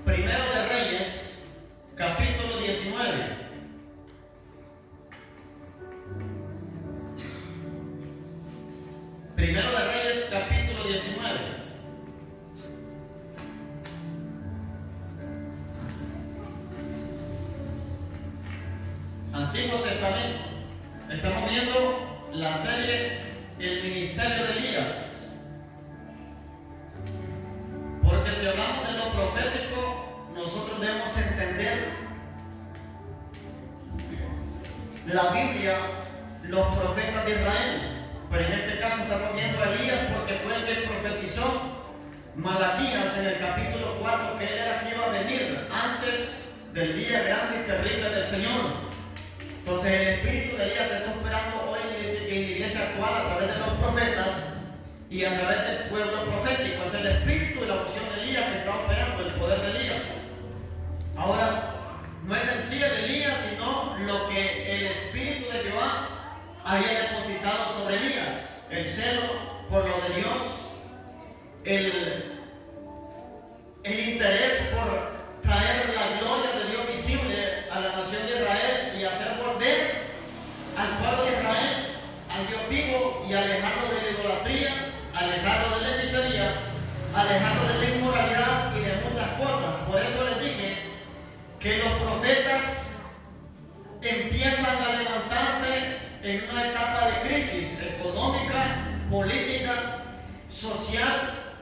Primero de Reyes, capítulo 19. Primero de Reyes, capítulo 19. Antiguo Testamento. Estamos viendo la serie El Ministerio de Elías. Porque si hablamos de lo profético, nosotros debemos entender la Biblia, los profetas de Israel. Pero en este caso estamos viendo a Elías porque fue el que profetizó Malaquías en el capítulo 4 que él era que iba a venir antes del día grande y terrible del Señor. Entonces el espíritu de Elías se está esperando hoy en la iglesia actual a través de los profetas y a través del pueblo profético. Es el espíritu y la unción de Elías que está operando el poder de Elías. Ahora, no es en sí el Elías, sino lo que el espíritu de Jehová había depositado sobre Elías. El celo por lo de Dios, el interés por traer la gloria de Dios visible a la nación de Israel y hacer volver al pueblo de Israel al Dios vivo y alejarlo de la idolatría, alejarlo de la hechicería, alejarlo de la inmoralidad y de muchas cosas. Por eso les dije que los profetas empiezan a levantarse en una etapa de crisis económica, política, social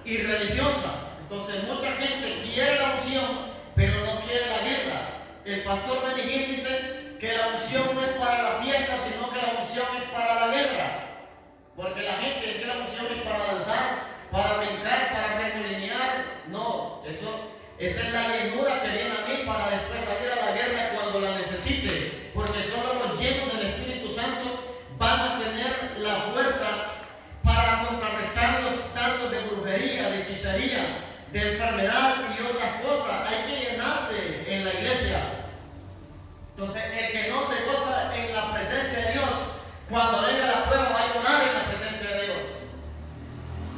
y religiosa. Entonces mucha gente quiere la unción, pero no quiere la guerra. El pastor Benigín dice que la unción no es para la fiesta, sino que la unción es para la guerra. Porque la gente cree que la unción es para danzar, para brincar, para remolinear. No, esa es la llenura que viene a mí para después salir a la guerra cuando la necesite. Porque solo los llenos del Espíritu Santo van a tener la fuerza para contrarrestar los dardos de brujería, de hechicería, de enfermedad y otras cosas. Hay que llenarse en la iglesia. Entonces, el que no se goza en la presencia de Dios, cuando venga la prueba va a llorar en la presencia de Dios.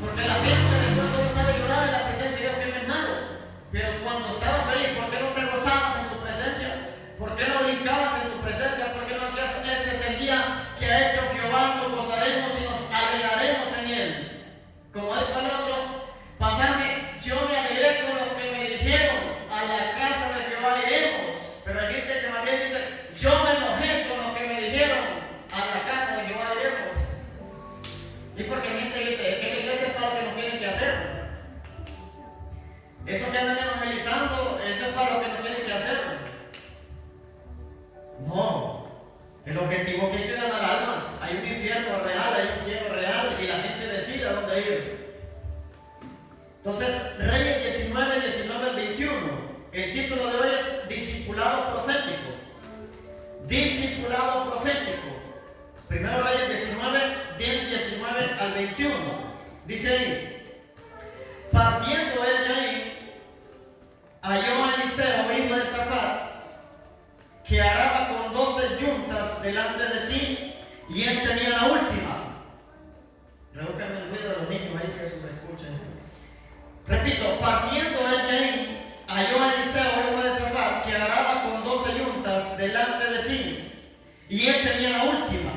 Porque la gente después solo sabe llorar en la presencia de Dios, que no es malo. Pero cuando estaba feliz, ¿por qué no te gozabas en su presencia? ¿Por qué no brincabas en su presencia? ¿Por qué no hacías este es el día que ha hecho Jehová? Nos gozaremos y nos alegraremos en él. Como dijo el otro pasaje, yo me alegré con lo que me dijeron, a la casa de Jehová iremos. Pero hay gente que más bien dice, yo me enojé con lo que me dijeron, a la casa de Jehová iremos. Y porque hay gente que dice, es que la iglesia es para lo que nos tienen que hacer. Eso que andan evangelizando, eso es para lo que nos tienen que hacer. No, el objetivo que hay que ganar almas. Hay un infierno real, hay un cielo real y la gente decide a dónde ir. Entonces, Reyes 19, 19 al 21. El título de hoy es Discipulado Profético. Discipulado Profético. Primero Reyes 19, 19 al 21. Dice ahí: partiendo él de ahí, halló a Eliseo, hijo de Safat, que araba con 12 yuntas delante de sí, y él tenía la última. Redúcame el ruido de los niños ahí que eso me escuchen. Repito, partiendo él de ahí, halló a Eliseo, hijo de Safat, que araba con 12 yuntas delante de sí, y él tenía la última.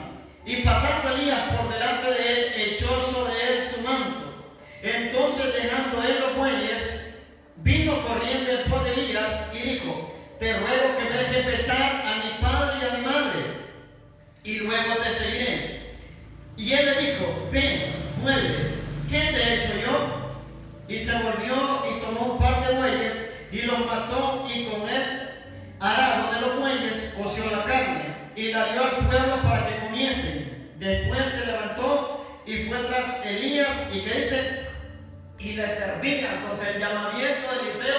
Y pasando Elías por delante de él, echó sobre él su manto. Entonces, dejando él los bueyes, vino corriendo en pos de Elías y dijo: te ruego que me dejes besar a mi padre y a mi madre, y luego te seguiré. Y él le dijo: ven, vuelve, ¿qué te he hecho yo? Y se volvió y tomó un par de bueyes y los mató, y con el arado de los bueyes coció la carne y la dio al pueblo para que comiesen. Después se levantó y fue tras Elías, y que dice, y le servía. Entonces el llamamiento de Eliseo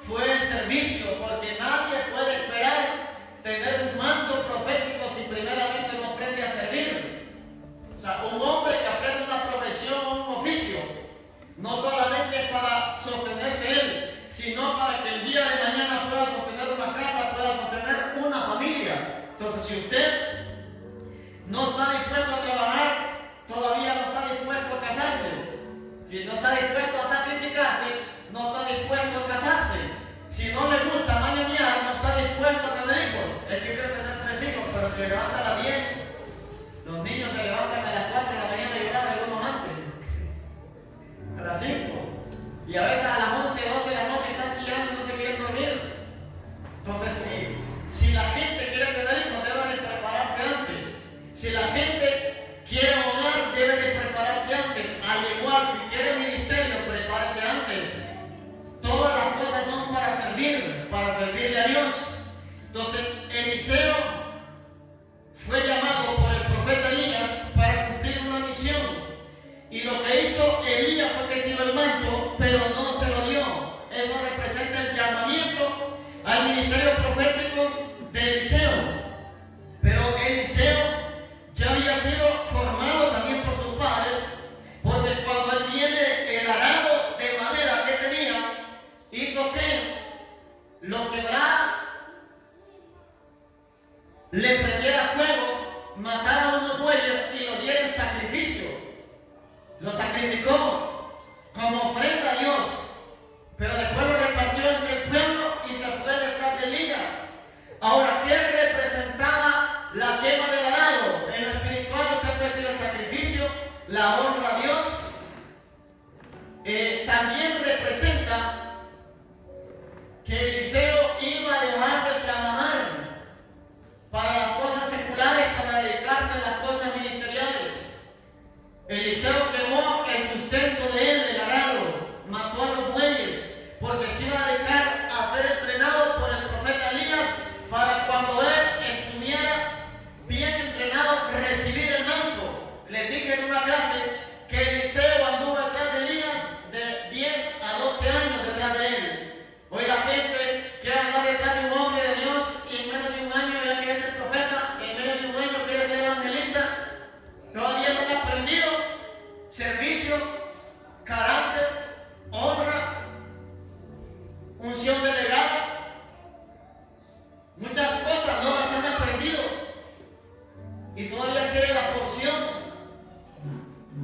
fue el servicio, porque nadie puede esperar tener un manto profético si primeramente no aprende a servir. O sea, un hombre que aprende una profesión o un oficio, no solamente es para sostenerse él, sino para que el día de mañana pueda sostener una casa, pueda sostener una familia. Entonces, si usted no está dispuesto a trabajar, todavía no está dispuesto a casarse. Si no está dispuesto a sacrificarse, no está dispuesto a casarse. Si no servir, para servirle a Dios. Entonces Eliseo fue llamado por el profeta Elías para cumplir una misión. Y lo que hizo Elías fue que tiró el manto, pero no se lo dio. Eso representa el llamamiento al ministerio profético de Eliseo. Pero Eliseo ya había sido formado también por sus padres, porque cuando él viene, el arado de madera que tenía, hizo que lo quebrara, le prendiera fuego, matara a unos bueyes y lo diera en sacrificio. Lo sacrificó como ofrenda a Dios, pero después lo repartió entre el pueblo y se fue detrás de Elías. Ahora, ¿qué representaba la quema del arado? En lo espiritual usted puede decir el sacrificio, la honra a Dios. También representa que Eliseo iba a dejar de trabajar para las cosas seculares, para dedicarse a las cosas ministeriales. Eliseo quemó el sustento de él, el arado, mató a los bueyes, porque se iba a dedicar a ser entrenado por el profeta Elías para cuando él estuviera bien entrenado recibir el manto. Les dije en una clase que Eliseo anduvo detrás de Elías de 10 a 12 años detrás de él. Hoy la gente quiere andar detrás de un hombre de Dios y en menos de un año ya quiere ser profeta, en menos de un año quiere ser evangelista. Todavía no ha aprendido servicio, carácter, honra, unción delegada. Muchas cosas no las han aprendido y todavía quieren la porción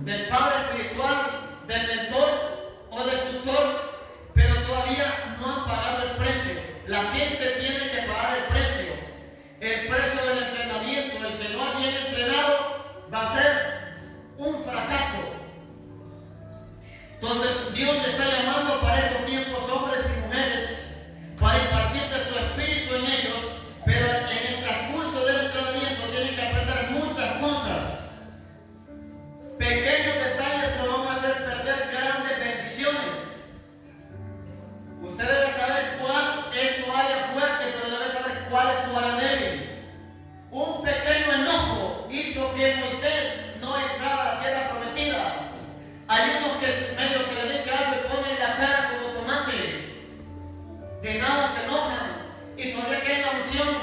del padre espiritual, del mentor o del tutor, pero todavía no han pagado el precio. La gente tiene que pagar el precio del entrenamiento. El que no ha bien entrenado va a ser un fracaso. Entonces Dios está llamando para estos tiempos hombres y mujeres para impartir de su espíritu en ellos, pero en el transcurso del entrenamiento tienen que aprender muchas cosas. Pequeños detalles no van a hacer perder grandes bendiciones. Usted debe saber cuál es su área fuerte, pero debe saber cuál es su área débil. Un pequeño enojo hizo que Moisés no entrara a la tierra prometida. Hay unos que medio se les dice algo y ponen la cara como tomate. De nada se enojan y todavía quieren la unción.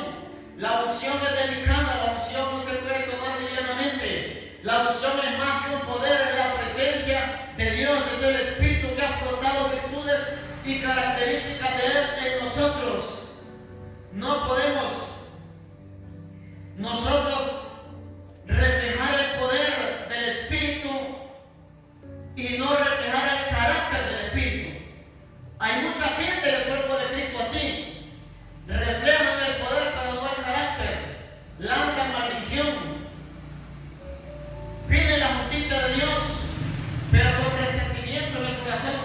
La unción es delicada, la unción no se puede tomar livianamente. La unción es más que un poder, es la presencia de Dios, es el Espíritu que ha frotado virtudes y características de Él en nosotros. No podemos nosotros reflejar el poder del Espíritu y no reflejar el carácter del Espíritu. Hay mucha gente del cuerpo de Cristo así. Reflejan el poder pero no el carácter. Lanzan maldición. Piden la justicia de Dios, pero con resentimiento en el corazón.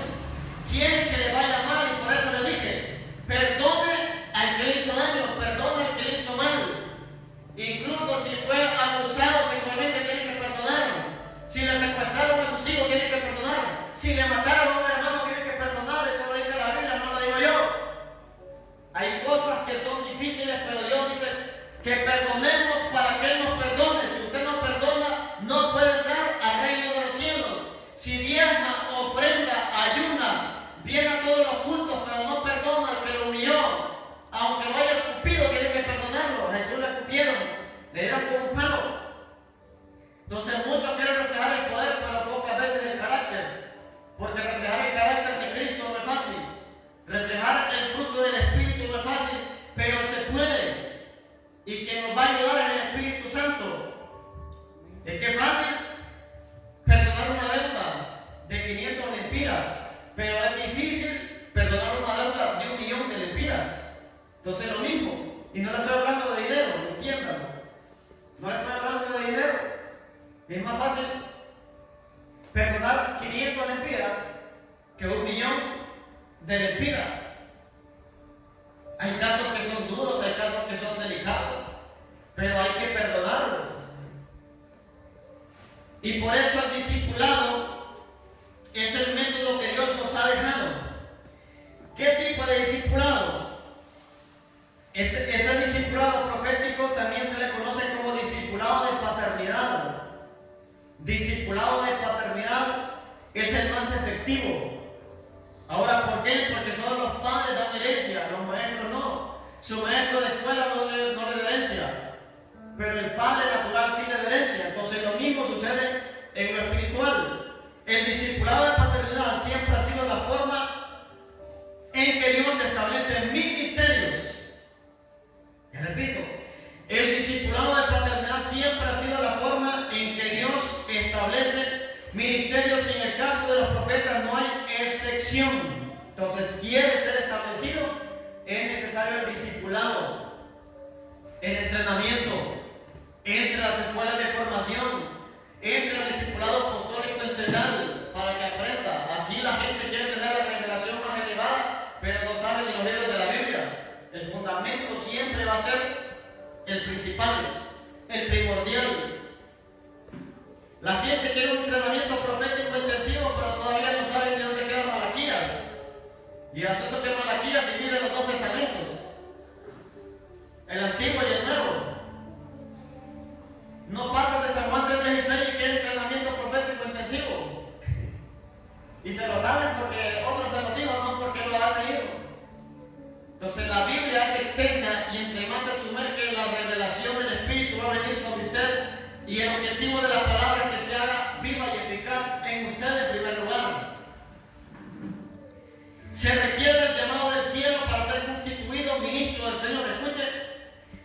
Quieren que le vaya mal y por eso le dije, perdone al que le hizo daño, perdone al que le hizo mal. Incluso si fue abusado sexualmente, tiene que perdonar. Si le secuestraron a sus hijos, tiene que perdonar. Si le mataron a un hermano, tiene que perdonar. Eso lo dice la Biblia, no lo digo yo. Hay cosas que son difíciles, pero Dios dice que perdonemos para que Él nos perdone. Si usted no perdona, no puede entrar al reino de los cielos. Si diezma, ofrenda, ayuna, viene a todos los cultos, pero no perdona al que lo humilló. Aunque lo haya escupido, tiene que perdonarlo. Jesús le escupieron, le dieron con un palo. Entonces muchos quieren reflejar el poder, pero pocas veces el carácter. Porque reflejar el carácter de Cristo no es fácil. Reflejar el fruto del Espíritu no es fácil, pero se puede. Y quien nos va a ayudar es el Espíritu Santo. Es que es fácil perdonar una deuda de 500 lempiras, pero es difícil perdonar una deuda de 1.000.000 de lempiras. Entonces lo mismo. Y no le estoy hablando de dinero, entiéndanlo. No le estoy hablando de dinero. Es más fácil perdonar 500 lempiras que 1.000.000 de lempiras. Hay casos que son duros, hay casos que son delicados, pero hay que perdonarlos. Y por eso el discipulado es el método que Dios nos ha dejado. ¿Qué tipo de discipulado. Ese discipulado profético también se le conoce como discipulado de paternidad. Discipulado de paternidad es el más efectivo. Ahora, ¿por qué? Porque solo los padres dan herencia, los maestros no. Su maestro de escuela no le da herencia, pero el padre natural sí le da herencia. Entonces lo mismo sucede en lo espiritual. El discipulado de paternidad siempre ha sido la forma en que Dios establece ministerios. Y repito, el discipulado de paternidad siempre ha sido la forma en que Dios establece ministerios. Y en el caso de los profetas no hay excepción. Entonces, quiere ser establecido, es necesario el discipulado, el entrenamiento, entre las escuelas de formación, entre el discipulado apostólico integral, para que aprenda. Aquí la gente quiere tener la revelación más elevada, pero no sabe ni los libros de la Biblia. El fundamento siempre va a ser el principal, el primordial. La gente quiere un entrenamiento profético intensivo, pero todavía no saben de dónde queda Malaquías. Y el asunto es que Malaquías divide los dos testamentos, el antiguo y el nuevo. No pasan de San Juan 3:16 y quieren entrenamiento profético intensivo. Y se lo saben porque otros se lo digan, no porque lo han leído. Entonces la Biblia es extensa y entre más se sumerge en la revelación del Espíritu va a venir sobre usted, y el objetivo de la palabra es que se haga viva y eficaz en usted en primer lugar. Se requiere el llamado del cielo para ser constituido ministro del Señor. Escuche,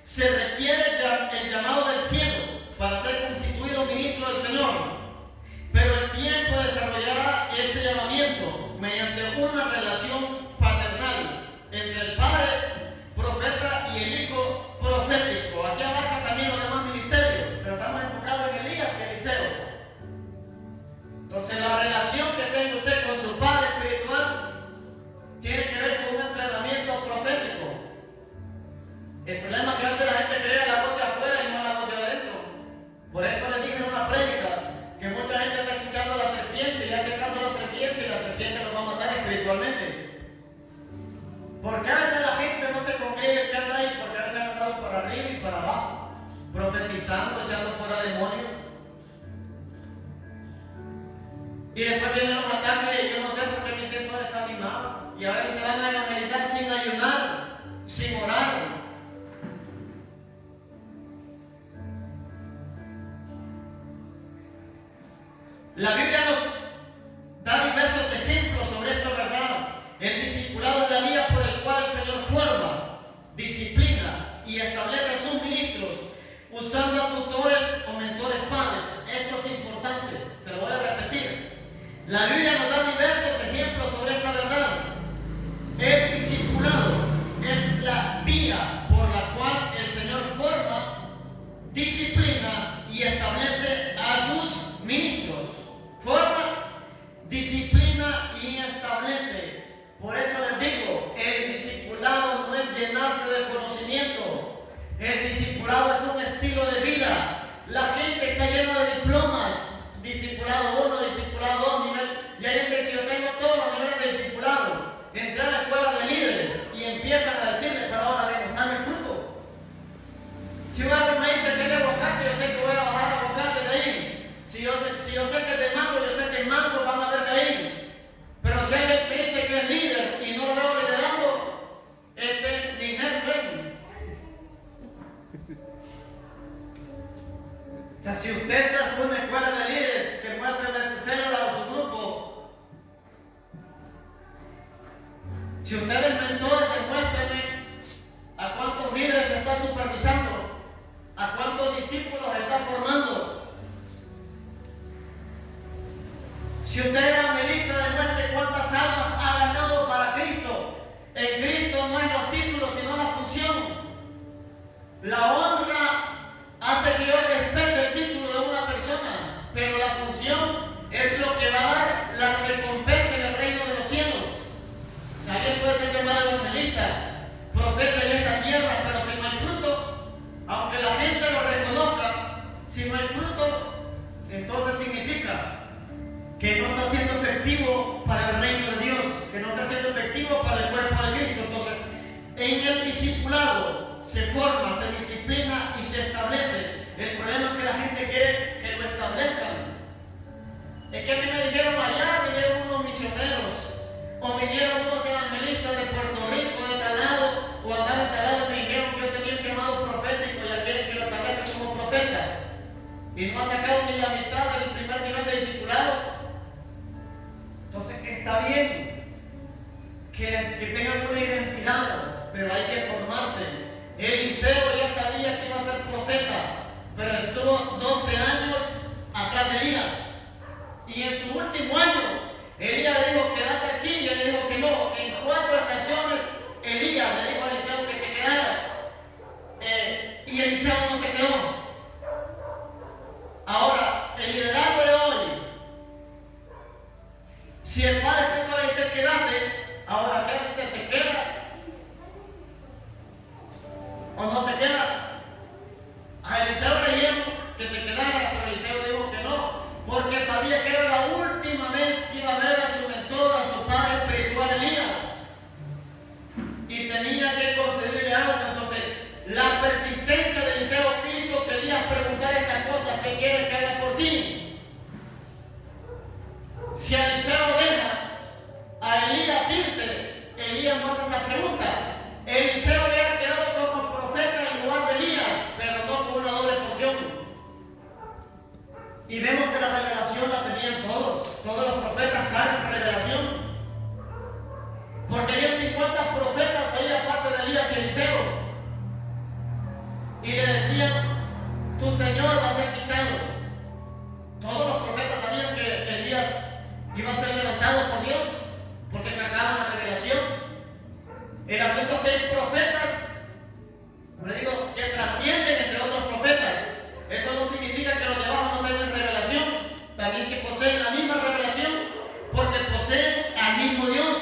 se requiere el llamado del cielo para ser constituido ministro del Señor, pero el tiempo desarrollará este llamamiento mediante una relación paternal entre el padre profeta y el hijo profético. Aquí abarca también los demás ministerios, pero estamos enfocados en Elías y Eliseo. Entonces la relación que tenga usted con su padre espiritual tiene que ver con un entrenamiento profético. El problema es que hace la gente creer la voz de afuera y no la voz de adentro. Por eso les dije en una prédica que mucha gente está escuchando a la serpiente y le hace caso a la serpiente, y la serpiente los va a matar espiritualmente. Porque a veces la gente no se confía que anda ahí, porque a veces han andado para arriba y para abajo, profetizando, echando fuera demonios. Y después vienen los ataques y yo no sé por qué me siento desanimado. Y ahora se van a evangelizar sin ayunar, sin orar. La Biblia nos da diversos ejemplos sobre esta verdad. El discipulado es la vía por el cual el Señor forma, disciplina y establece a sus ministros usando a tutores o mentores padres. Esto es importante, se lo voy a repetir. La Biblia nos da diversos ejemplos sobre esta verdad. El discipulado es la vía por la cual el Señor forma, disciplina y establece a sus ministros. Forma, disciplina y establece. Por eso les digo, el discipulado no es llenarse de conocimiento. El discipulado es un estilo de vida. La gente está llena de diplomas. Discipulado 1, discipulado 2, nivel. Y hay gente que dice, yo tengo todos los niveles de discipulado. Entré a la escuela de líderes y empiezan a decirle, pero ahora demostrarme el fruto. Si un árbol me dice que es de aguacate, yo sé que voy a bajar aguacate de ahí. Si yo sé que es de mango, yo sé que el mango van a ver de ahí. Pero si alguien me dice que es líder y no lo veo liderando, ni ven. O sea, si usted se hace una escuela de líderes que muestren su célula o su grupo, si usted es mentor, demuéstreme a cuántos líderes se está supervisando, a cuántos discípulos está formando. Si usted es evangelista, demuestre cuántas almas ha ganado para Cristo. En Cristo no hay los títulos, sino la función. La honra hace que yo respete el título de una persona, pero la función es lo que va a dar la recompensa en el reino de los cielos. O sea, alguien puede ser llamado evangelista, profeta en esta tierra, pero si no hay fruto, aunque la gente lo reconozca, si no hay fruto, entonces significa que no está siendo efectivo para el reino de Dios, que no está siendo efectivo para el cuerpo de Cristo. disciplina y se establece. El problema es que la gente quiere que lo establezcan. Es que a mí me dijeron allá, vinieron unos misioneros, o vinieron unos evangelistas de Puerto Rico, de tal lado, o andaron de tal lado, y me dijeron que yo tenía un llamado profético, ya quieren que lo establezcan como profeta. Y no ha sacado ni la mitad del primer nivel de discipulado. Entonces está bien que tengan una identidad, pero hay que formarse. Eliseo ya sabía que iba a ser profeta, pero estuvo 12 años atrás de Elías. Y en su último año, Elías le dijo, quédate aquí, y él le dijo que no. En 4 ocasiones, Elías le dijo a Eliseo que se quedara. Y Eliseo no se quedó. Ahora, el liderazgo de hoy, si el padre espiritual dice quédate, ahora ¿qué hace usted? ¿Se queda? ¿O no se queda? A Eliseo le dijeron que se quedara, pero Eliseo dijo que no, porque sabía que era la última vez que iba a ver a su mentor, a su padre espiritual Elías, y tenía que concederle algo. Entonces, la persistencia de Eliseo hizo que Elías preguntara estas cosas: ¿qué quieres que haga por ti? Si Eliseo deja a Elías irse, Elías no hace esa pregunta. Eliseo hubiera quedado como profeta en lugar de Elías, pero no con una doble porción. Y vemos que la revelación la tenían todos los profetas cargan revelación, porque había 50 profetas ahí aparte de Elías y Eliseo, y le decían: tu Señor va a ser quitado. Todos los profetas sabían que Elías iba a ser levantado por Dios, porque cargaban la revelación. El asunto es que hay profetas, le digo, que trascienden entre otros profetas. Eso no significa que los de abajo no tengan revelación, también que poseen la misma revelación, porque poseen al mismo Dios.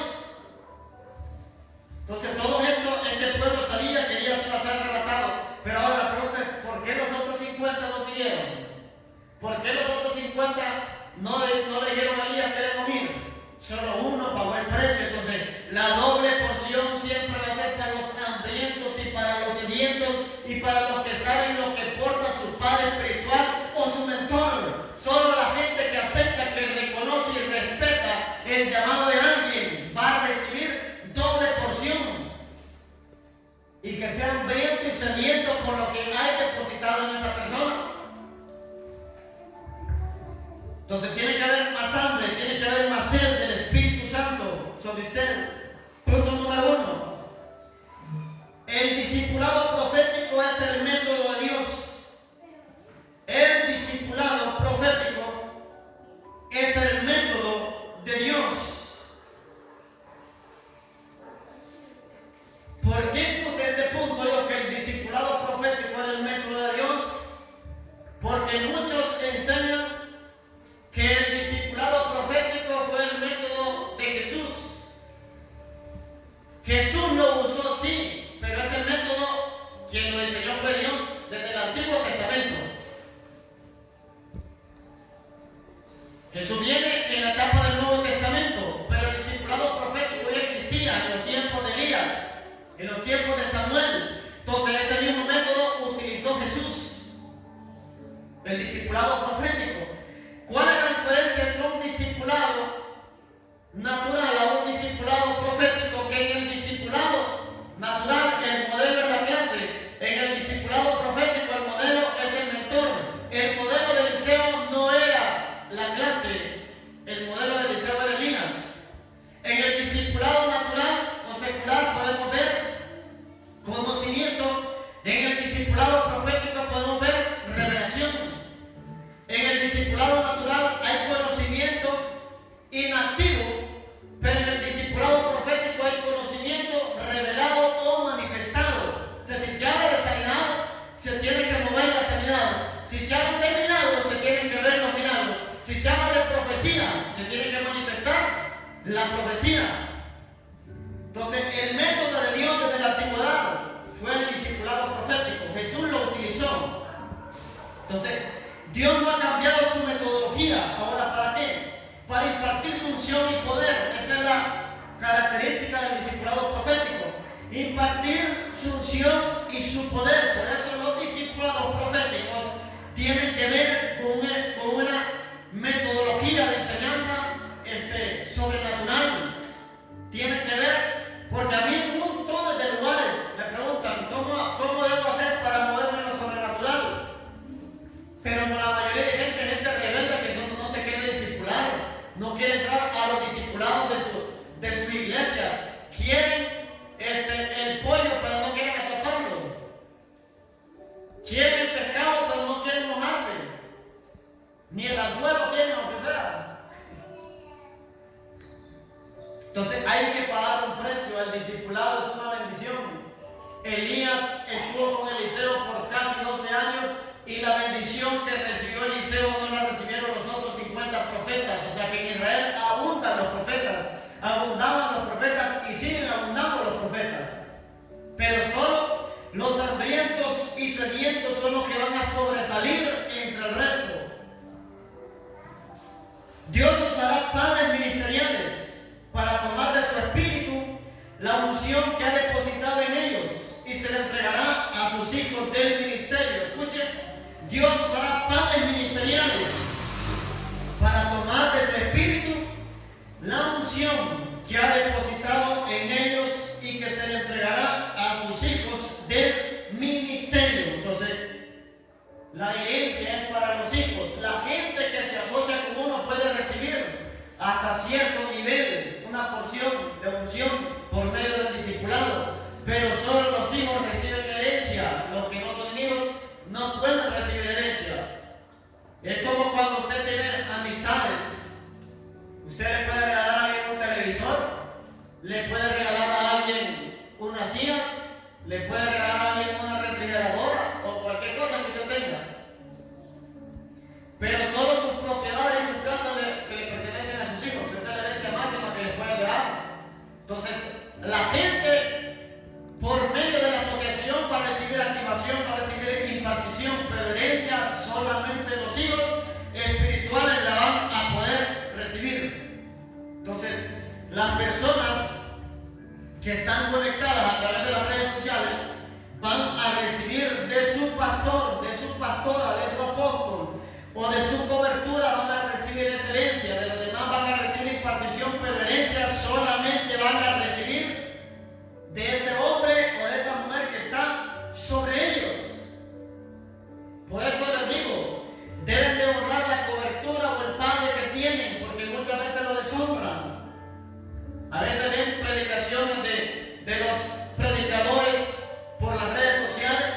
Entonces todo esto, este pueblo sabía que Elías iba a ser arrebatado. Pero ahora la pregunta es: ¿por qué los otros 50 no siguieron? ¿Por qué los otros 50 no le dijeron a Elías queremos ir? Solo uno pagó el precio. Entonces la doble porción siempre va a ser para los hambrientos y para los sedientos y para los que saben lo que porta su padre espiritual o su mentor. Solo la gente que acepta, que reconoce y respeta el llamado de alguien va a recibir doble porción, y que sea hambriento y sediento por lo que hay depositado en esa persona. Entonces tiene que haber más hambre, tiene que haber más sed del Espíritu Santo sobre usted. Punto número 1. El discipulado profético es el método de Dios. El discipulado profético es el método de Dios. ¿Por qué puse este punto yo, que el discipulado profético es el método de Dios? Porque muchos enseñan que el discipulado profético fue el método de Jesús. Jesús lo usó, sí, pero ese método quien lo enseñó fue Dios desde el Antiguo Testamento. Jesús viene en la etapa del Nuevo Testamento, pero el discipulado profético ya existía en los tiempos de Elías, en los tiempos de Samuel. Entonces ese mismo método utilizó Jesús, el discipulado profético. ¿Cuál es la diferencia entre un discipulado natural a un discipulado profético? Que en el discipulado natural el modelo es la clase, en el discipulado profético el modelo es el mentor. El modelo de Eliseo no era la clase, el modelo de Eliseo era Elías. En el discipulado natural o secular podemos ver conocimiento, en el discipulado profético podemos ver revelación. En el discipulado natural hay conocimiento inactivo, pero en el discipulado profético hay conocimiento revelado o manifestado. O sea, si se habla de sanidad, se tiene que mover la sanidad. Si se habla de milagros, se tienen que ver los milagros. Si se habla de profecía, se tiene que manifestar la profecía. Entonces, el método de Dios desde la antigüedad fue el discipulado profético. Jesús lo utilizó. Entonces, Dios no ha cambiado su metodología. ¿Ahora para qué? Para impartir su unción y poder. Esa es la característica del discipulado profético. Impartir su unción y su poder. Por eso no discipulados proféticos tienen que ver con una metodología de enseñanza sobrenatural. Tienen que ver, porque a mí en montones de lugares me preguntan cómo debo hacer para moverme en lo sobrenatural. Pero la mayoría de gente rebelde que no se quiere discipular, no quiere entrar a los discipulados de sus iglesias. Quieren el pollo, pero no quieren atraparlo. Quieren el pescado, pero no quieren mojarse. Ni el anzuelo quieren, aunque sea. Entonces hay que pagar un precio. El discipulado es una bendición. Elías estuvo con Eliseo por casi 12 años y la bendición que recibió Eliseo no la recibieron los otros 50 profetas. O sea que en Israel abundan los profetas, abundaban los profetas y siguen abundando los profetas. Pero solo los hambrientos y sedientos son los que van a sobresalir entre el resto. Dios usará padres ministeriales para tomar de su espíritu la unción que ha depositado en ellos y se le entregará a sus hijos del ministerio. Escuchen, Dios usará padres ministeriales para tomar de su espíritu la unción que ha depositado en ellos y que se le entregará a sus hijos del ministerio. Entonces, la iglesia es para los hijos. La gente que se asocia con uno puede recibir hasta cierto nivel una porción de unción por medio del discipulado, pero solo los hijos reciben herencia. Los que no son hijos no pueden recibir herencia. Es como cuando usted tiene amistades. Usted le puede regalar a alguien un televisor, le puede regalar a alguien unas sillas, le puede regalar a alguien una refrigeradora o cualquier cosa que usted tenga. Pero solo sus propiedades y sus casas se le pertenecen a sus hijos. Esa es la herencia máxima que les puede dar. Entonces, la gente, por medio de la asociación, va a recibir activación, va a recibir impartición, pero herencia solamente los hijos espirituales la van a poder recibir. Entonces, las personas que están conectadas a través de las redes sociales van a recibir de su pastor, de su pastora, de su apóstol o de su cobertura, van a recibir esa herencia. De los demás van a recibir impartición, pero herencia solamente van a recibir de ese hombre o de esa mujer que está sobre ellos. Por eso les digo, deben de honrar la cobertura o el padre que tienen, porque muchas veces lo deshonran. A veces ven predicaciones de los predicadores por las redes sociales.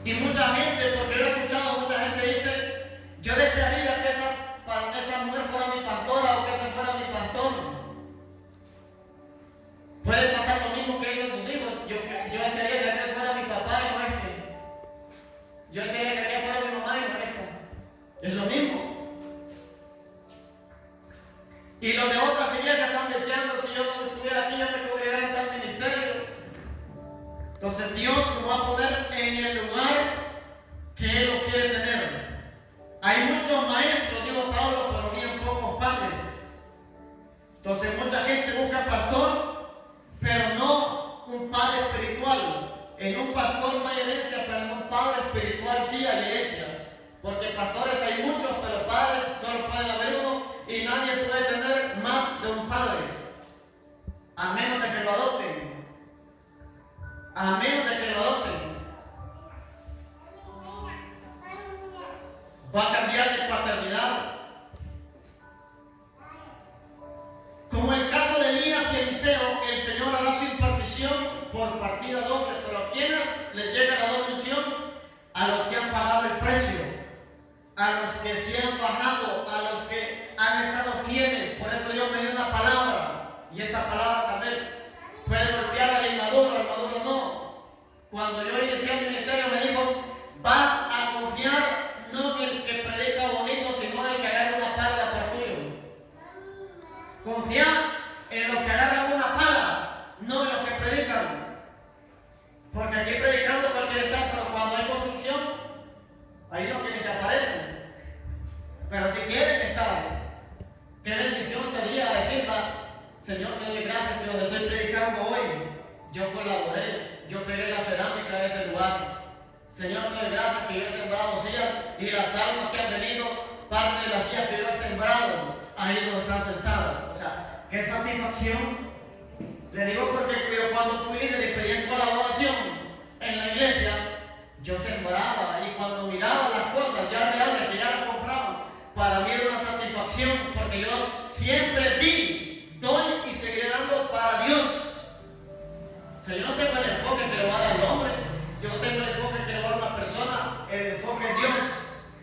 Y mucha gente, porque yo he escuchado, mucha gente dice, yo desearía que esa mujer fuera mi pastora o que ese fuera mi pastor. Puede pasar lo mismo que dicen sus hijos. Yo desearía que aquel fuera mi papá y no este. Yo desearía que aquel fuera mi mamá y no esta. Es lo mismo. Y los de otras iglesias están deseando, si yo no estuviera aquí, yo me congregara en tal ministerio. Entonces Dios lo va a poner en el lugar que Él lo quiere tener. Hay muchos maestros, digo Pablo, pero bien pocos padres. Entonces mucha gente busca pastor, pero no un padre espiritual. En un pastor no hay herencia, pero en un padre espiritual sí hay herencia. Porque pastores hay muchos, pero padres solo pueden haber uno y nadie puede tener más de un padre. A menos de que lo adopten. A menos de que lo adopten. Va a cambiar de paternidad. Como el caso de Elías y Eliseo, el Señor hará su impartición por partida doble. Pero ¿a quiénes les llega la doble unción? A los que han pagado el precio, a los que se han bajado, a los que han estado fieles. Por eso Dios me dio una palabra, y esta palabra tal vez puede golpear al maduro no. Cuando yo inicié el ministerio me dijo, vas a confiar no en el que predica bonito, sino en el que agarra una pala para tuyo. Confía en los que agarran una pala, no en los que predican. Porque aquí predicando cualquier está, pero cuando hay construcción, hay unos que ni se aparecen. Pero si quieren estar, qué bendición sería decirle, Señor, te doy gracias que donde estoy predicando hoy, yo colaboré, yo pegué la cerámica de ese lugar. Señor, te doy gracias que yo he sembrado sillas y las almas que han venido, parte de las sillas que yo he sembrado, ahí donde están sentadas. O sea, qué satisfacción. Le digo porque yo cuando fui líder y pedí en colaboración en la iglesia, yo sembraba y cuando miraba las cosas ya reales que ya las compraban, para mí era una satisfacción porque yo siempre di, doy y seguiré dando para Dios. O sea, yo no tengo el enfoque que le va a dar el hombre, yo no tengo el enfoque que le va a dar una persona, el enfoque es Dios.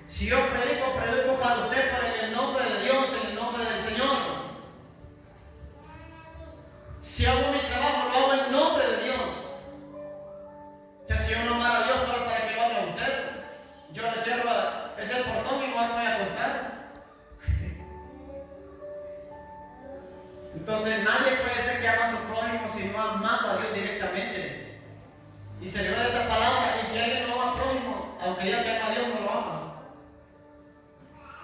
Si yo predico, predico para usted, para en el nombre de Dios, en el nombre del Señor. Si hago mi trabajo, lo hago en nombre de Dios. O sea, si yo no amara a Dios, claro, ¿para qué lo haga usted? Yo le sirvo, es el portón y no me voy a acostar. Entonces nadie puede ser que ama a su prójimo si no ha amado a Dios directamente. Y se le da esta palabra, y si alguien no ama a prójimo, aunque diga que ama a Dios, no lo ama.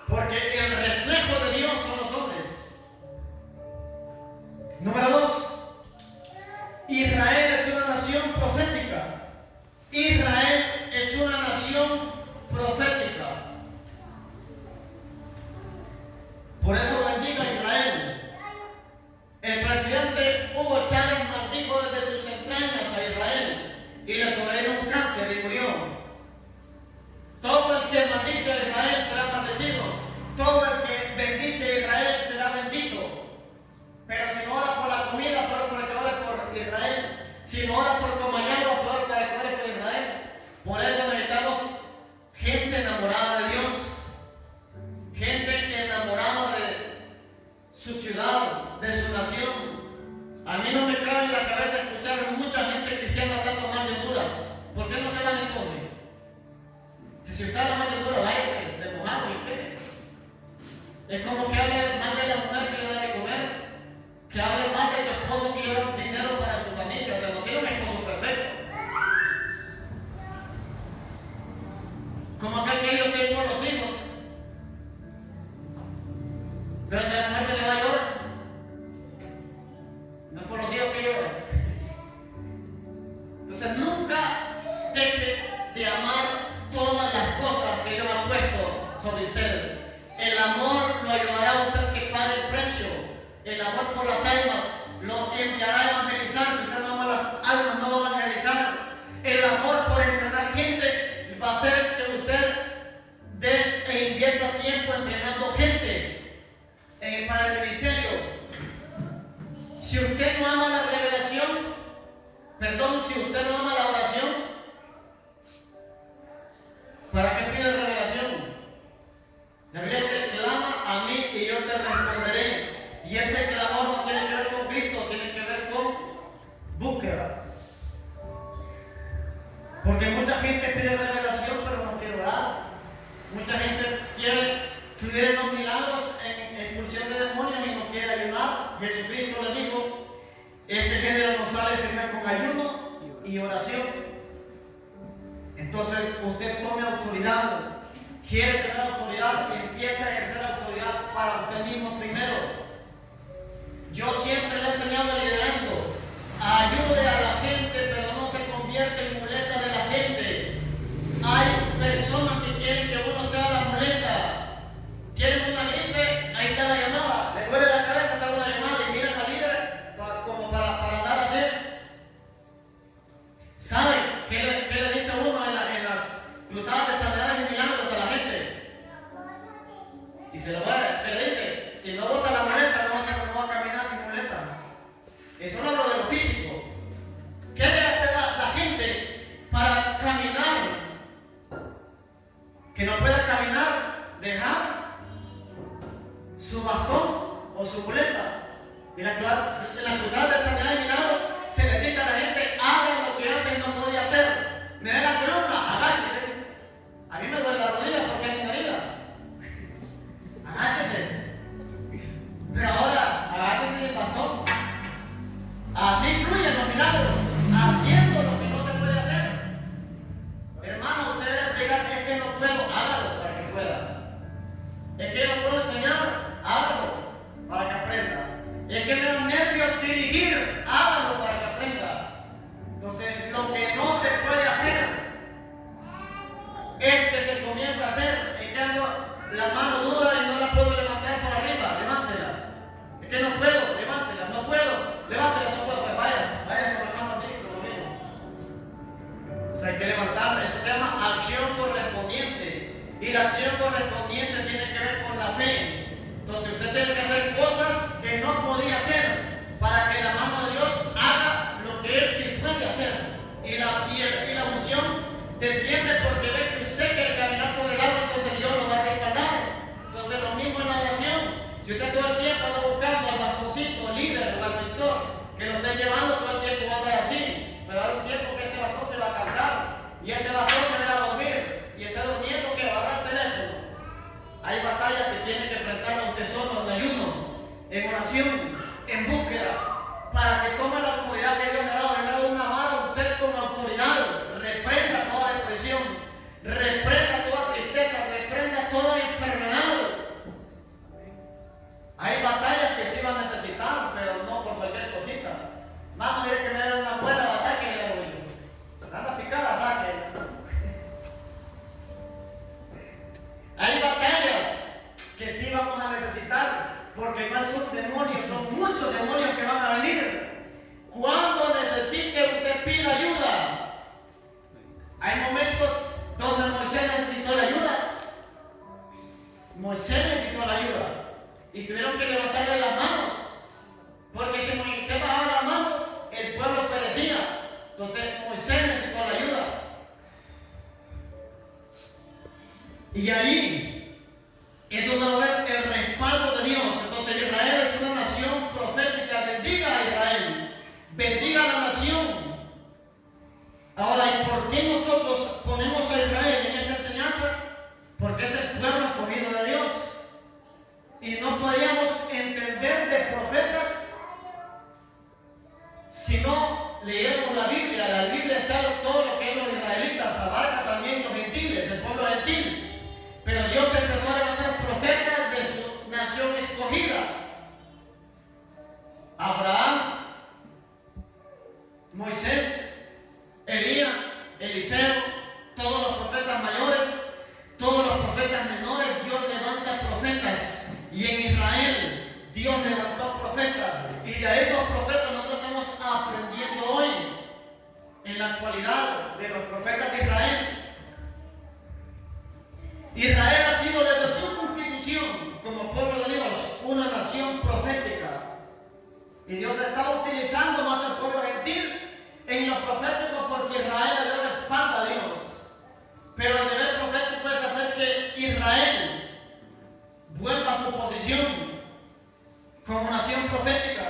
Porque el reflejo de Dios son los hombres. Número 2. Israel es una nación profética. Israel es una nación profética. Por eso bendiga a Israel. El presidente Hugo Chávez maldijo desde sus entrañas a Israel y le sobrevino un cáncer y murió. Todo el que maldice a Israel será maldecido. Todo el que bendice a Israel será bendito. Pero si no ora por la comida, peor por el que ore por Israel. Si no ora por Comayagua, peor para el que ore por Israel. Por eso necesitamos gente enamorada de Dios. Gente enamorada de su ciudad, de su nación. A mí no me cabe en la cabeza escuchar mucha gente cristiana hablando mal de Honduras. ¿Por qué no se van entonces? Si usted habla mal de Honduras, váyase de mojado y qué. Es como que hable mal de la mujer que le da de comer. Que hable mal de su esposo que lleva dinero para su familia. O sea, no tiene un esposo perfecto. Como aquel que ellos tienen por los hijos. Pero si a la mujer se le va a llorar, no es por los hijos que lloran. Entonces nunca deje de amar todas las cosas que Dios ha puesto sobre usted. El amor lo ayudará a usted que pague el precio. El amor por las almas lo enviará a evangelizar. Si usted no ama las almas, no va a evangelizar. El amor por entrenar gente va a hacer que usted dé e invierta tiempo entrenando gente para el ministerio. Si usted no ama la revelación, si usted no ama la oración, ¿para qué pide revelación? La Biblia dice: clama a mí y yo te responderé. Y ese clamor no tiene que ver con Cristo, tiene que ver con búsqueda. Porque mucha gente pide revelación pero no quiere orar. Mucha gente quiere fluir en los milagros, en expulsión de demonios y no quiere ayunar. Jesucristo le dijo: este género no sale sino con ayuno y oración. Entonces usted tome autoridad. Quiere tener autoridad, empieza a ejercer autoridad para usted mismo primero. Yo siempre le he enseñado a liderazgo. Ayude a la gente, pero no se convierte en muleta de la gente. Hay personas que quieren que uno sea la muleta. Quieren una gripe, ahí está la llamada. Le duele la cabeza, está una llamada y miran al líder como para andar así. ¿Sabe qué le dice uno en las cruzadas de sanidades y milagros a la gente? Y se le dice: si no bota la muleta, no va a caminar sin muleta. acción correspondiente tiene que ver con la fe. Entonces usted tiene que hacer cosas que no podía hacer para que la mano de Dios haga lo que Él sí puede hacer. Y la unción desciende porque ve que usted quiere caminar sobre el agua, entonces Dios lo va a respaldar. Entonces lo mismo en la oración. Si usted todo el tiempo anda buscando al bastoncito, al líder o al mentor, que lo esté llevando todo el tiempo va a andar así, pero hay un tiempo que este bastón se va a cansar y este bastón se va a dormir y está durmiendo que va a dar el teléfono. Hay batallas que tiene que enfrentar a usted solo en ayuno, en oración, en búsqueda, para que tome la autoridad que Dios le ha dado. Le ha dado una vara a usted con autoridad. Reprenda toda depresión, reprenda toda tristeza, reprenda toda enfermedad. Hay batallas que sí van a necesitar, pero no por cualquier cosita. Más de que me dé una muela, la saque y la voy. Anda picada, saque. Hay batallas que sí vamos a necesitar, porque no es un demonio, son muchos demonios que van a venir. Cuando necesite usted pida ayuda. Hay momentos donde Moisés necesitó la ayuda. Moisés necesitó la ayuda. Y tuvieron que levantarle las manos. Porque si Moisés bajaba las manos, el pueblo perecía. Entonces Moisés necesitó la ayuda. Y ahí es donde va a ver el respaldo de Dios. Entonces Israel es una nación profética. Bendiga a Israel. Bendiga a la nación. Ahora, ¿y por qué nosotros ponemos a Israel en esta enseñanza? Porque es el pueblo escogido de Dios. Y no podríamos entender de profetas si no leemos la Biblia. La Biblia está todo lo que es los israelitas, abarca también los gentiles, el pueblo gentil. Pero Dios empezó a levantar profetas de su nación escogida. Abraham, Moisés, Elías, Eliseo, todos los profetas mayores, todos los profetas menores. Dios levanta profetas. Y en Israel Dios levantó profetas. Y de esos profetas nosotros estamos aprendiendo hoy, en la actualidad, de los profetas de Israel. Israel ha sido desde su constitución como pueblo de Dios una nación profética. Y Dios está utilizando más al pueblo gentil en lo profético porque Israel le dio la espalda a Dios. Pero el deber profético es hacer que Israel vuelva a su posición como nación profética.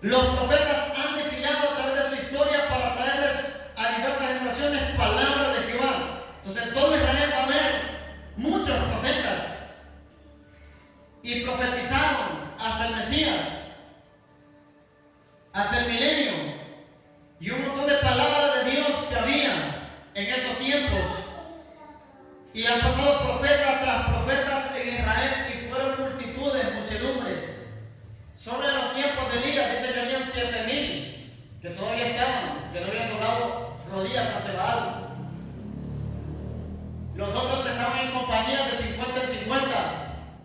Los profetas han desfilado a través de su historia para traerles a diversas generaciones palabras de Jehová. Entonces en todo Israel va a haber muchos profetas y profetizaron hasta el Mesías, hasta el milenio, y un montón de palabras de Dios que había en esos tiempos. Y han pasado profetas tras profetas en Israel y fueron multitudes, muchedumbres. Sobre los tiempos de Elías dice que habían 7,000 que todavía estaban, que no habían doblado rodillas ante Baal. Los otros estaban en compañías de 50 en 50,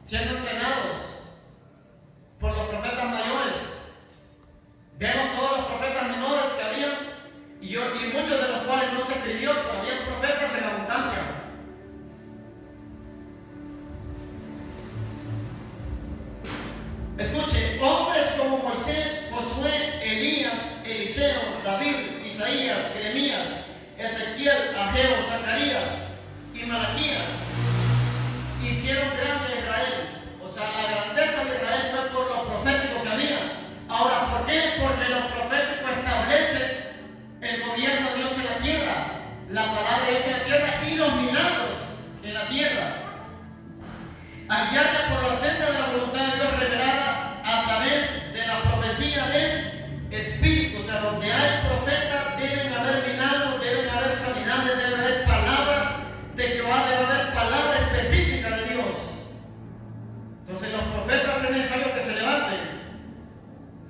siendo entrenados por los profetas mayores. Vemos todos los profetas menores que habían, y muchos de los cuales no se escribió, pero había profetas en abundancia. Escuche, hombres como Moisés, Josué, Elías, Eliseo, David, Isaías, Jeremías, Ezequiel, Ageo, Zacarías y Malaquías hicieron grande a Israel. O sea, la grandeza de Israel fue por lo profético que había. Ahora, ¿por qué? Porque lo profético establece el gobierno de Dios en la tierra, la palabra de Dios en la tierra y los milagros en la tierra. Al guiarte por la senda de la voluntad de Dios revelada a través de la profecía del Espíritu. O sea, donde hay profeta deben haber milagros, deben haber sanidades, debe haber palabra de Jehová, debe haber palabra específica de Dios. Entonces los profetas es necesario que se levanten,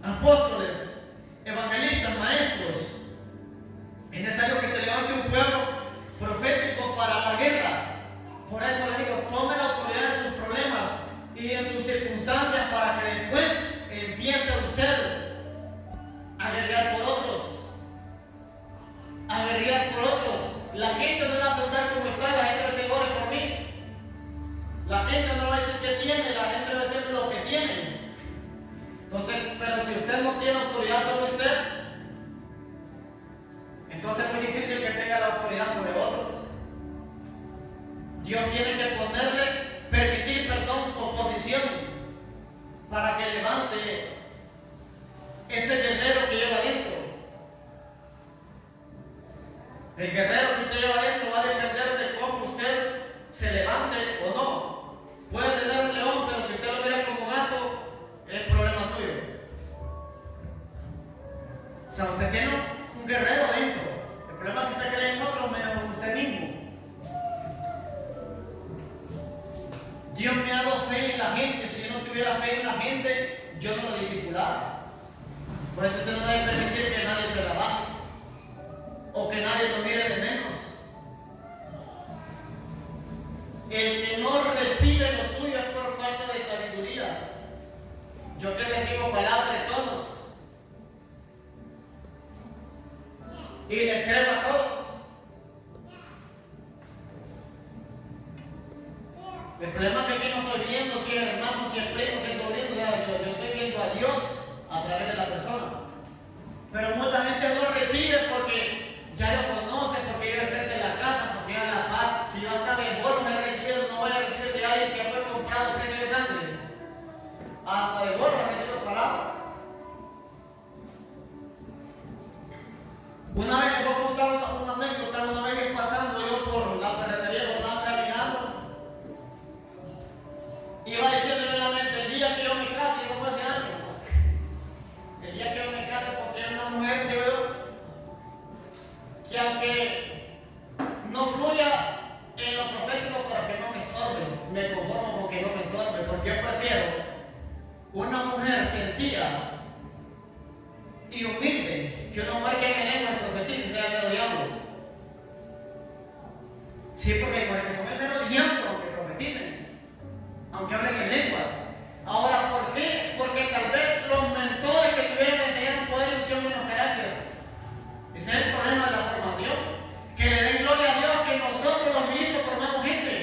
apóstoles, evangelistas, maestros. Es necesario que se levante un pueblo profético para la guerra. Por eso le digo, tome la autoridad en sus problemas y en sus circunstancias para que después empiece usted a guerrear por otros. A guerrear por otros. La gente no va a preguntar cómo está, la gente El guerrero que usted lleva adentro va a depender de cómo usted se levante o no. Puede tener un león, pero si usted lo mira como gato, es problema suyo. O sea, usted tiene un guerrero adentro. El problema es que usted cree en otro menos usted mismo. Dios me ha dado fe en la gente. Si yo no tuviera fe en la gente, yo no lo discipulara. Por eso usted no debe permitir que nadie se la baje o que nadie lo mire de menos. El que no recibe lo suyo es por falta de sabiduría. Yo que recibo palabras de todos y le creo a todos. El problema es que aquí no estoy viendo si es hermano, si es primo, si es sobrino. Yo estoy viendo a Dios a través de la persona. Pero mucha gente no recibe porque ya lo conoce, porque vive frente de la casa, porque ya la paz. Si yo hasta de bolos he recibido, no voy a recibir de alguien que fue comprado a precio de sangre. Hasta de bolos he recibido palabras. Una vez me voy a contar una anécdota, una vez pasando yo por la ferretería, por caminando, iba diciendo en la mente, el día que yo me case, yo fue hace años, el día que yo me case, porque era una mujer que veo que aunque no fluya en lo profético para que no me estorbe, me conformo con que no me estorbe, porque yo prefiero una mujer sencilla y humilde que una mujer que me lengua y profetice sea el mero diablo. Sí, porque son el mero diablo aunque profeticen, aunque hablen en lenguas. Ahora, ¿por qué? Porque tal vez los mentores que tuvieron que enseñar un poder y unción menos carácter. Ese es el problema de la formación. Que le den gloria a Dios que nosotros los ministros formamos gente.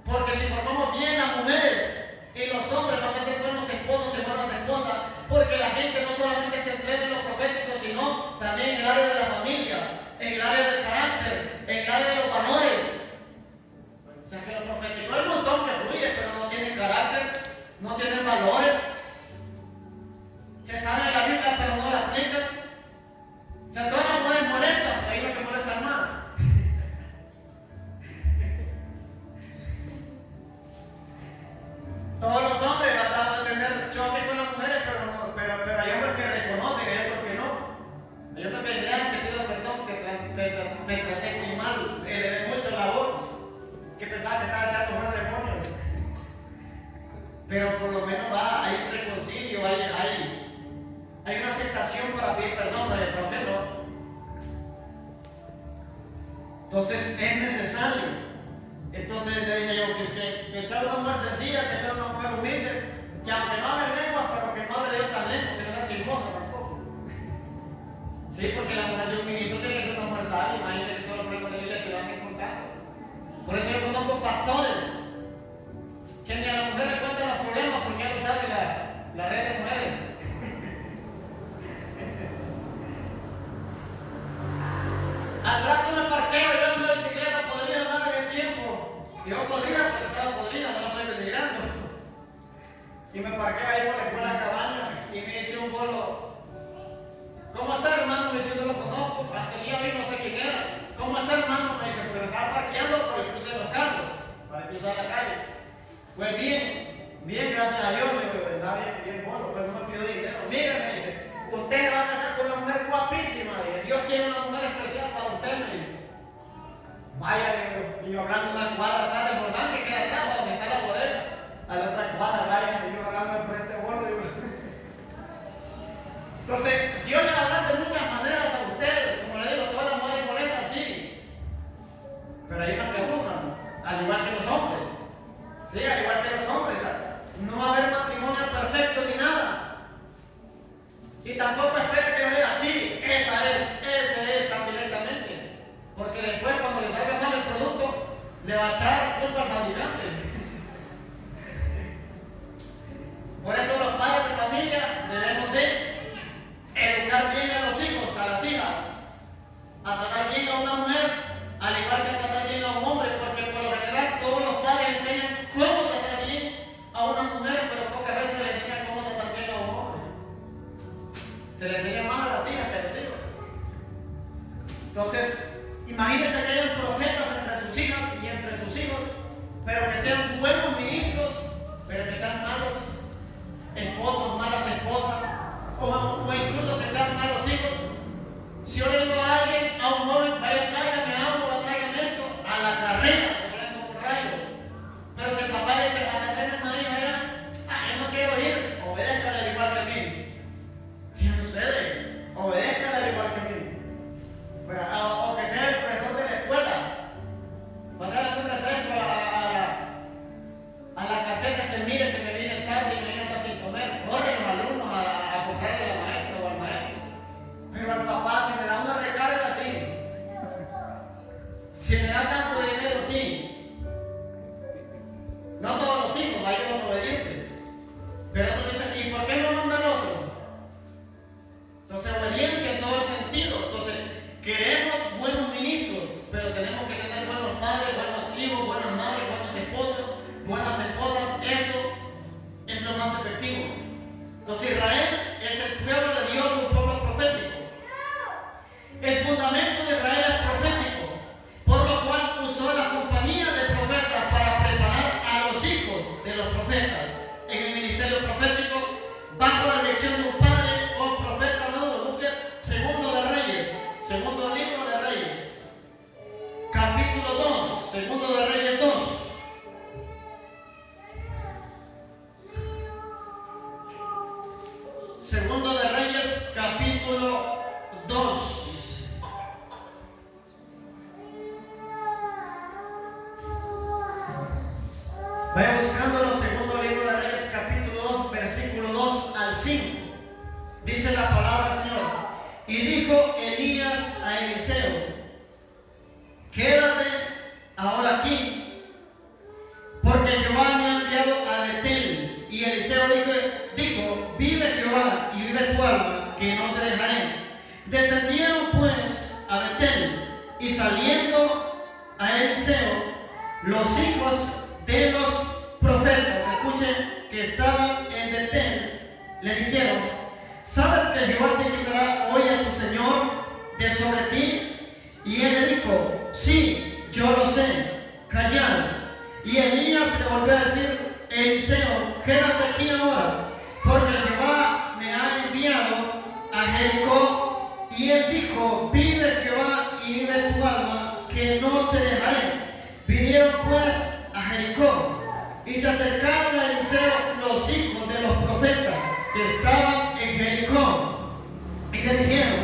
Porque si formamos bien las mujeres y los hombres van a ser buenos esposos y buenas esposas, porque la gente no solamente se entrena en lo profético, sino también en el área de la familia, en el área del carácter, en el área de los valores. O sea que lo profético es un montón que fluye, pero no tienen carácter, no tienen valores. Se sabe la Biblia, pero no la aplican. O sea, todas las mujeres molestan, pero hay los que molestan más. Todos los hombres tratan de tener choque con las mujeres, pero hay hombres que reconocen, hay otros que no. Hay hombres que vean, te pido perdón, que te traté muy mal, le ve mucho la voz, que pensaba que estaba echando buenos demonios. Pero por lo menos hay un reconcilio, hay una aceptación para pedir perdón, pero de pronto no. Entonces es necesario. Entonces le dije yo que sea una mujer sencilla, que sea una mujer humilde, que aunque no hable lenguas, pero que no hable de otras lenguas, que no sea chismosa tampoco. Sí, porque la mujer de un ministro tiene que ser una mujer sabia, imagínate que todos los problemas de la iglesia se van a encontrar. Por eso yo conozco pastores que ni a la mujer le cuentan los problemas porque ya lo sabe la red de mujeres. Al rato me parqueo y yo ando en bicicleta, podría andar en el tiempo. Yo podría, pero estaba podrida, no la estoy denigrando. Y me parqueo ahí por la escuela Cabaña y me hice un bolo. ¿Cómo está, hermano? Me dice, no lo conozco. Hasta el día de hoy no sé quién era. ¿Cómo está, hermano? Me dice, pero estaba parqueando por el cruce de los carros, para cruzar la calle. Pues bien, gracias a Dios. Le digo, está bien bolo, pero no me pidió dinero. Mira, me dice, usted se va a casar con una mujer guapísima. Dije, Dios tiene una mujer especial para usted, me dijo. Vaya, y yo hablando una cuadra atrás del Jordán que queda atrás, donde está la bodega. A la otra cuadra, vaya, y yo hablando por este bolo. Entonces, Dios le va a hablar de muchas maneras a usted. Como le digo, todas las mujeres molestan, sí. Pero hay unas que abusan, al igual que los hombres. Sí, al igual que los hombres. No va a haber matrimonio perfecto ni nada. Y tampoco espere que yo diga así, ese es tan directamente. Porque después, cuando le salga mal el producto, le va a echar culpa al fabricante. Por eso los padres de familia debemos de educar bien a los hijos, a las hijas, a tratar bien a una mujer, al igual que a tratar bien a un hombre, porque por lo general todos los padres enseñan cómo tratar bien a una mujer, pero pocas veces le enseñan cómo tratar bien a un hombre. Se le enseña más a las hijas que a los hijos. Entonces, Imagínense que hayan profetas entre sus hijas y entre sus hijos, pero que sean buenos ministros, pero que sean malos esposos, malas esposas, o incluso que sean malos hijos. Si yo le digo a alguien, a un joven, vaya, tráigame agua, tráigame esto, a la carrera, se ponen como un rayo. Pero si el papá le dice, a la carrera María, yo no quiero ir, obedézcale al igual que a mí. Si sucede, obedézcale al igual que a mí. O que sea el profesor de la escuela, mandarle un refresco a la caseta que mire que me viene tarde y me viene hasta sin comer. Corren los alumnos a comprarle a la maestra o al maestro. Pero al papá, si me da una recarga, sí. Si me da tanto dinero, sí. No todos los hijos, hay unos obedientes. Pero otros dicen, ¿y por qué no manda al otro? Entonces, obediencia en todo el sentido. Entonces, queremos buenos ministros, pero tenemos que tener buenos padres, buenos hijos, buenas madres, buenos esposos, buenas esposas. Eso es lo más efectivo. Entonces, Israel es el pueblo de Dios, un pueblo profético. El fundamento de Israel es profético, por lo cual usó la compañía de profetas para preparar a los hijos de los profetas en el ministerio profético bajo la dirección de un padre o profeta maduro. Busque Segundo de Reyes, segundo libro de Reyes, capítulo 2, Segundo de Reyes 2. Segundo de Reyes, capítulo 2. Vaya buscándolo, segundo libro de Reyes, capítulo 2, versículo 2 al 5. Dice la palabra del Señor. Y dijo Elías a Eliseo, quédate ahora aquí, porque Jehová me ha enviado a Betel. Y Eliseo dijo, vive Jehová y vive tu alma, que no te dejaré. Descendieron pues a Betel, y saliendo a Eliseo, los hijos de los profetas, escuchen, que estaban en Betel, le dijeron, ¿sabes que Jehová te quitará hoy a tu Señor de sobre ti? Y él le dijo, sí, yo lo sé, callad. Y Elías le volvió a decir, Eliseo, quédate aquí ahora, porque Jehová me ha enviado a Jericó. Y él dijo, vive Jehová y vive tu alma, que no te dejaré. Vinieron pues a Jericó, y se acercaron a Eliseo los hijos de los profetas que estaban en Jericó, y le dijeron,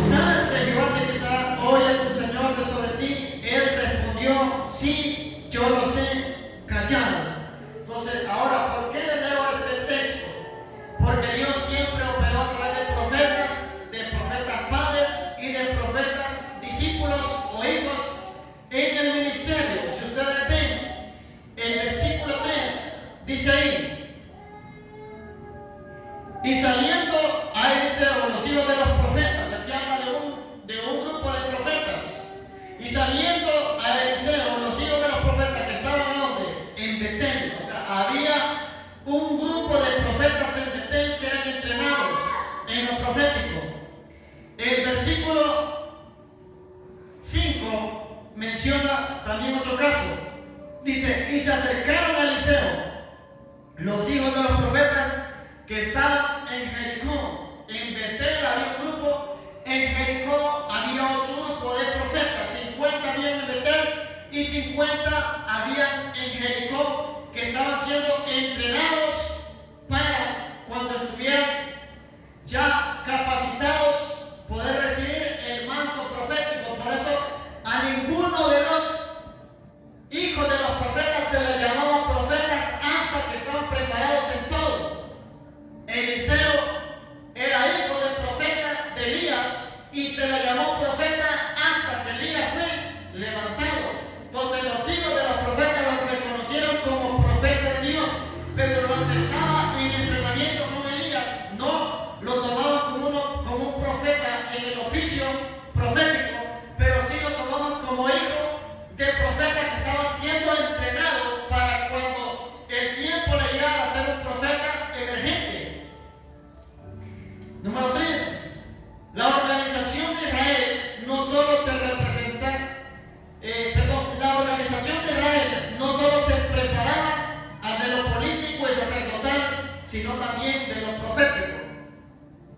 ¿sabes que Jehová te quitará hoy a tu Señor de sobre ti? Él respondió, sí, yo lo sé, callado. Entonces, ahora, ¿por qué le leo este texto? Porque Dios siempre operó a través de profetas padres y de profetas discípulos o hijos en el ministerio. Si ustedes ven, el versículo 3 dice ahí, y saliendo a Eliseo los hijos de los profetas, aquí habla de un grupo de profetas, y saliendo a Eliseo los hijos de los profetas que estaban ¿dónde? En Betel. O sea, había un grupo de profetas en Betel que eran entrenados en lo profético. El versículo 5 menciona también otro caso. Dice, y se acercaron a Eliseo los hijos de los profetas que estaban en Jericó. En Betel había un grupo, en Jericó había otro grupo de profetas. 50 habían en Betel y 50 habían en Jericó, que estaban siendo entrenados para cuando estuvieran ya capacitados poder recibir el manto profético. Por eso a ninguno de los hijos de los profetas se les llamaba profetas hasta que estaban preparados en todo. Eliseo era hijo del profeta de Elías y se le llamó profeta hasta que Elías fue levantado. Entonces los hijos de los profetas los reconocieron como profetas de Dios, pero los que estaban en entrenamiento con Elías no lo tomaban como un profeta en el oficio profético, pero sí lo tomaban como hijo de profeta que estaba siendo entrenado para cuando el tiempo le llegara a ser un profeta emergente. Número 3. La organización de Israel no solo se representa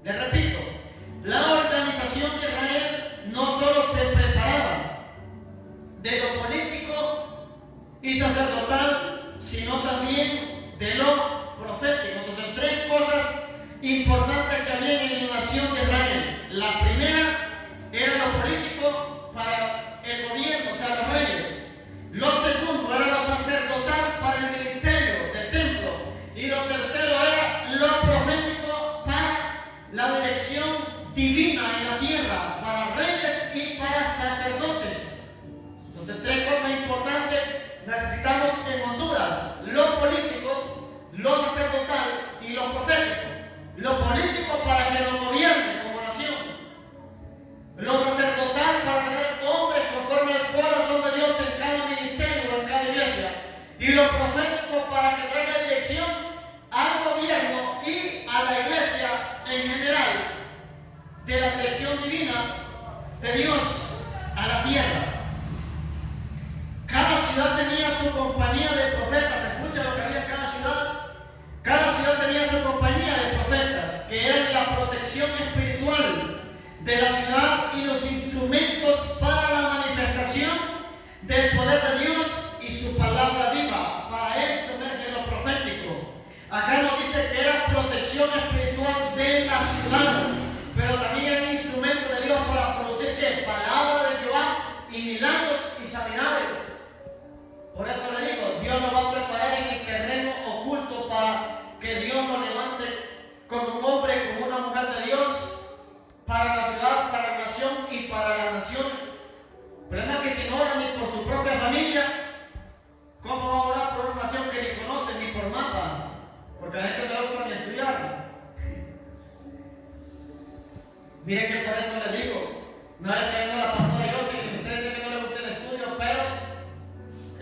Le repito, la organización de Israel no solo se preparaba de lo político y sacerdotal, sino también de lo profético. Entonces, tres cosas importantes que había en la nación de Israel. La primera era lo político para el gobierno, o sea, los reyes. Lo segundo era lo sacerdotal para el ministerio del templo. Y lo tercero era lo profético para la dirección divina en la tierra, para reyes y para sacerdotes. Entonces, tres cosas importantes necesitamos en Honduras: lo político, lo sacerdotal y lo profético. Lo político para que nos gobierne como nación. Lo sacerdotal para tener hombres conforme al corazón de Dios en cada ministerio o en cada iglesia. Y lo profético para que traiga dirección al gobierno y a la iglesia en general de la dirección divina de Dios a la tierra. Cada ciudad tenía su compañía de profetas. Escucha lo que había en cada ciudad. Cada ciudad tenía su compañía de profetas, que eran la protección espiritual de la ciudad y los instrumentos para la manifestación del poder de Dios y su palabra viva. Para esto emerge lo profético. Acá nos dice que era protección espiritual de la ciudad, pero también era un instrumento de Dios para producir ¿qué? Palabra de Jehová y milagros y sanidades. Por eso le digo, Dios nos va a preparar en el terreno oculto para que Dios nos levante como un hombre, como una mujer de Dios, para la ciudad, para la nación y para las naciones. El problema es que si no ora ni por su propia familia, ¿cómo va a orar por una nación que ni conoce ni por mapa? Porque a la gente no le gusta ni estudiar. Miren que por eso les digo, no le estoy dando a la pastora yo, si ustedes dicen que no les gusta el estudio, pero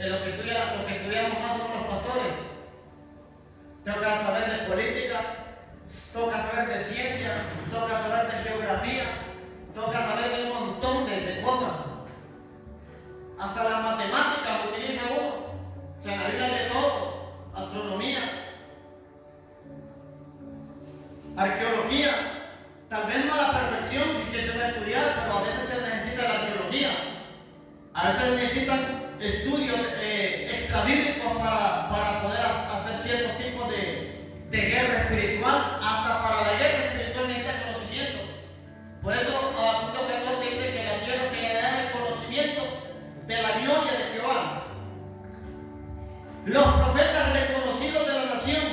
lo que estudiamos más son los pastores. Toca saber de política, toca saber de ciencia, toca saber de geografía, toca saber de un montón de cosas. Hasta la matemática lo utiliza uno. O sea, en la Biblia hay de todo. Astronomía, arqueología. Tal vez no a la perfección que se va a estudiar, pero a veces se necesita la arqueología. A veces necesitan estudios extrabíblicos para poder hacer ciertos tipos de guerra espiritual. Hasta para la guerra espiritual necesita conocimiento. Por eso Habacuc 14 dice que la tierra se llenará del conocimiento de la gloria de Jehová. Los profetas reconocidos de la nación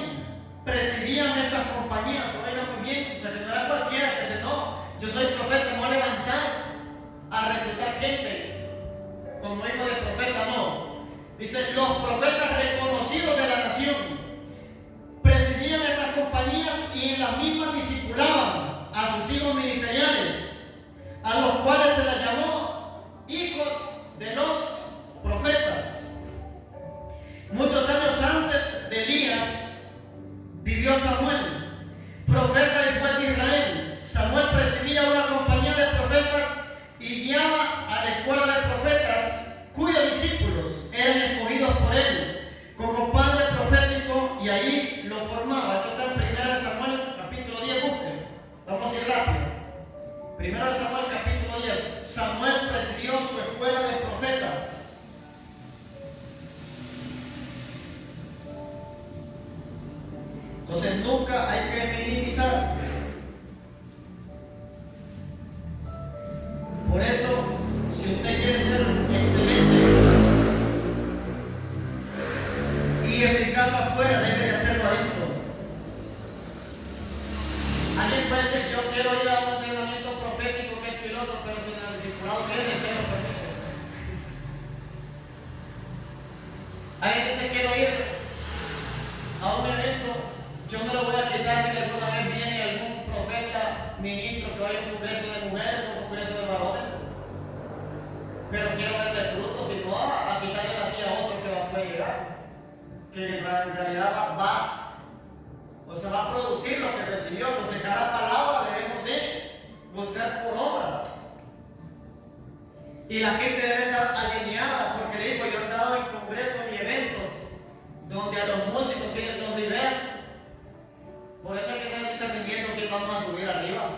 presidían estas compañías. Oigan muy bien, o sea, que no era cualquiera que dice, no, yo soy profeta, me voy a levantar a reclutar gente como hijo de profeta, no. Dice, los profetas reconocidos de la nación presidían estas compañías y en las mismas discipulaban a sus hijos ministeriales, a los cuales se les llamó hijos de los profetas. Muchos años antes de Elías vivió Samuel, profeta del pueblo de Israel. Samuel presidía una compañía de profetas y guiaba a la escuela de profetas cuyos discípulos eran escogidos por él como padre profético, y ahí lo formaba. Esto está en 1 Samuel capítulo 10, busquen. Vamos a ir rápido. 1 Samuel capítulo 10. Samuel presidió su escuela de profetas. Entonces nunca hay que minimizar. Por eso, si usted quiere ser excelente y eficaz afuera, debe de hacerlo adentro. Alguien puede decir, yo quiero ir a un entrenamiento profético, que esto y lo otro, pero si en el discipulado quiere decir lo permiso. Alguien dice, quiero ir a un evento. Yo no lo voy a quitar si alguna vez viene algún profeta, ministro que vaya a un congreso de mujeres o un congreso de varones. Pero quiero ver el fruto, si no, a quitarle la silla a otro que va a poder llegar. Que en realidad va a producir lo que recibió. Entonces, cada palabra debemos de buscar por obra. Y la gente debe estar alineada, porque le digo, yo he estado en congresos y eventos donde a los músicos tienen los niveles. Por eso hay que tener discernimiento que nosotros vamos a subir arriba.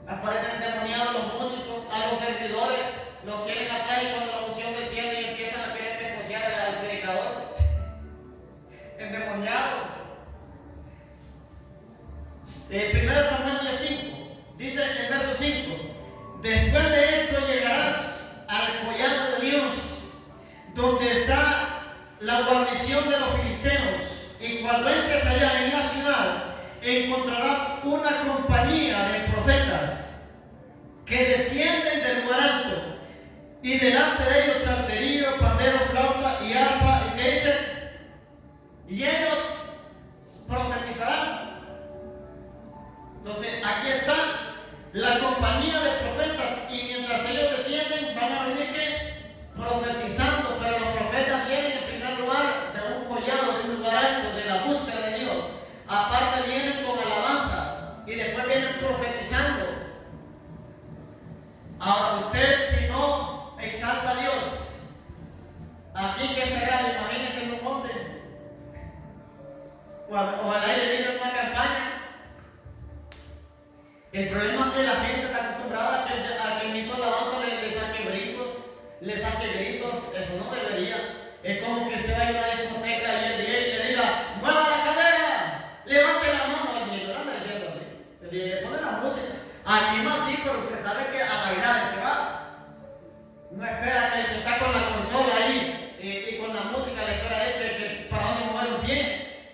Aparecen endemoniados los músicos, a los servidores, los quieren atrás y cuando la unción desciende y empiezan a querer negociar al predicador. Endemoniado. 1 Samuel 10:5 dice en el verso 5: después de esto llegarás al collado de Dios, donde está la guarnición de los filisteos, y cuando entres allá en la ciudad, encontrarás una compañía de profetas que descienden del lugar alto, y delante de ellos salterio, pandero, flauta y arpa, y que dicen, y ellos profetizarán. Entonces aquí está la compañía de profetas, y mientras ellos descienden van a venir ¿qué? Profetizando, pero los profetas vienen en primer lugar de un collado, de un lugar alto, de la búsqueda de Dios. Aparte vienen con alabanza y después vienen profetizando. Ahora usted, si no exalta a Dios, aquí que será, imagínense en un monte o al aire libre en una campaña. El problema es que la gente está acostumbrada a que el mismo alabanza le saque gritos, eso no debería. Es como que usted va a ir a una discoteca y el DJ le diga, mueva la cadera, levante la mano al niño, no me diciendo así. Le pone la música. Aquí más sí, pero usted sabe que a bailar que va. No espera que el que está con la consola ahí y con la música le espera a él que para dónde mover un pie.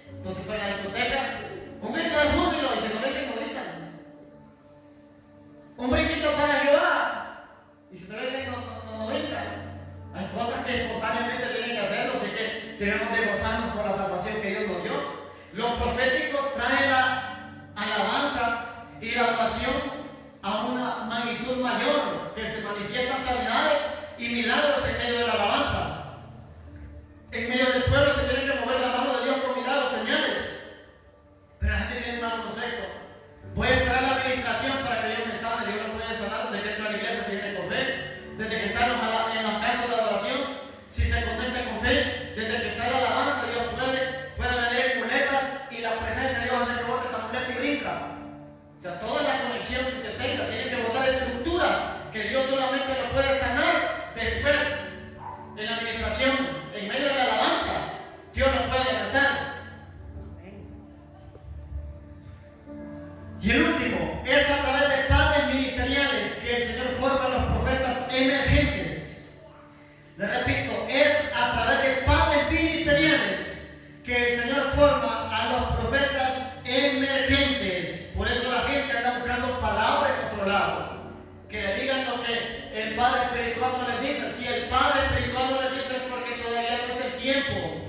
Entonces para la discoteca, un grito de júbilo y se lo dicen no gritan. Un brinquito para Jehová y si te lo dicen no gritan. Hay cosas que espontáneamente tienen que hacerlo, así que tenemos que gozarnos por la salvación que Dios nos dio. Los proféticos traen la alabanza y la adoración a una magnitud mayor, que se manifiestan sanidades y milagros en medio de la alabanza. En medio del pueblo se tiene que mover la mano de Dios con milagros, señales. Pero la gente tiene un mal concepto. Voy a esperar la administración para que Dios me sane. Dios no puede sanar desde que entra a la iglesia si viene con fe. Desde que está en los cantos de adoración, si se contenta con fe. Desde que está en la alabanza, Dios puede leer muletas y la presencia de Dios hace que bote esa muleta y brinca. O sea, toda la conexión que usted tenga tiene que botar estructuras que Dios solamente lo puede sanar después en la administración, en medio de la alabanza. Dios lo puede levantar. Y el último es a través de padres ministeriales que el Señor forma a los profetas emergentes. Le repito, es a través de padres ministeriales que el Señor forma a los profetas emergentes. Por eso la gente anda buscando palabras en otro lado. Que le digan lo que el Padre espiritual no les dice. Si el Padre espiritual no les dice es porque todavía no es el tiempo.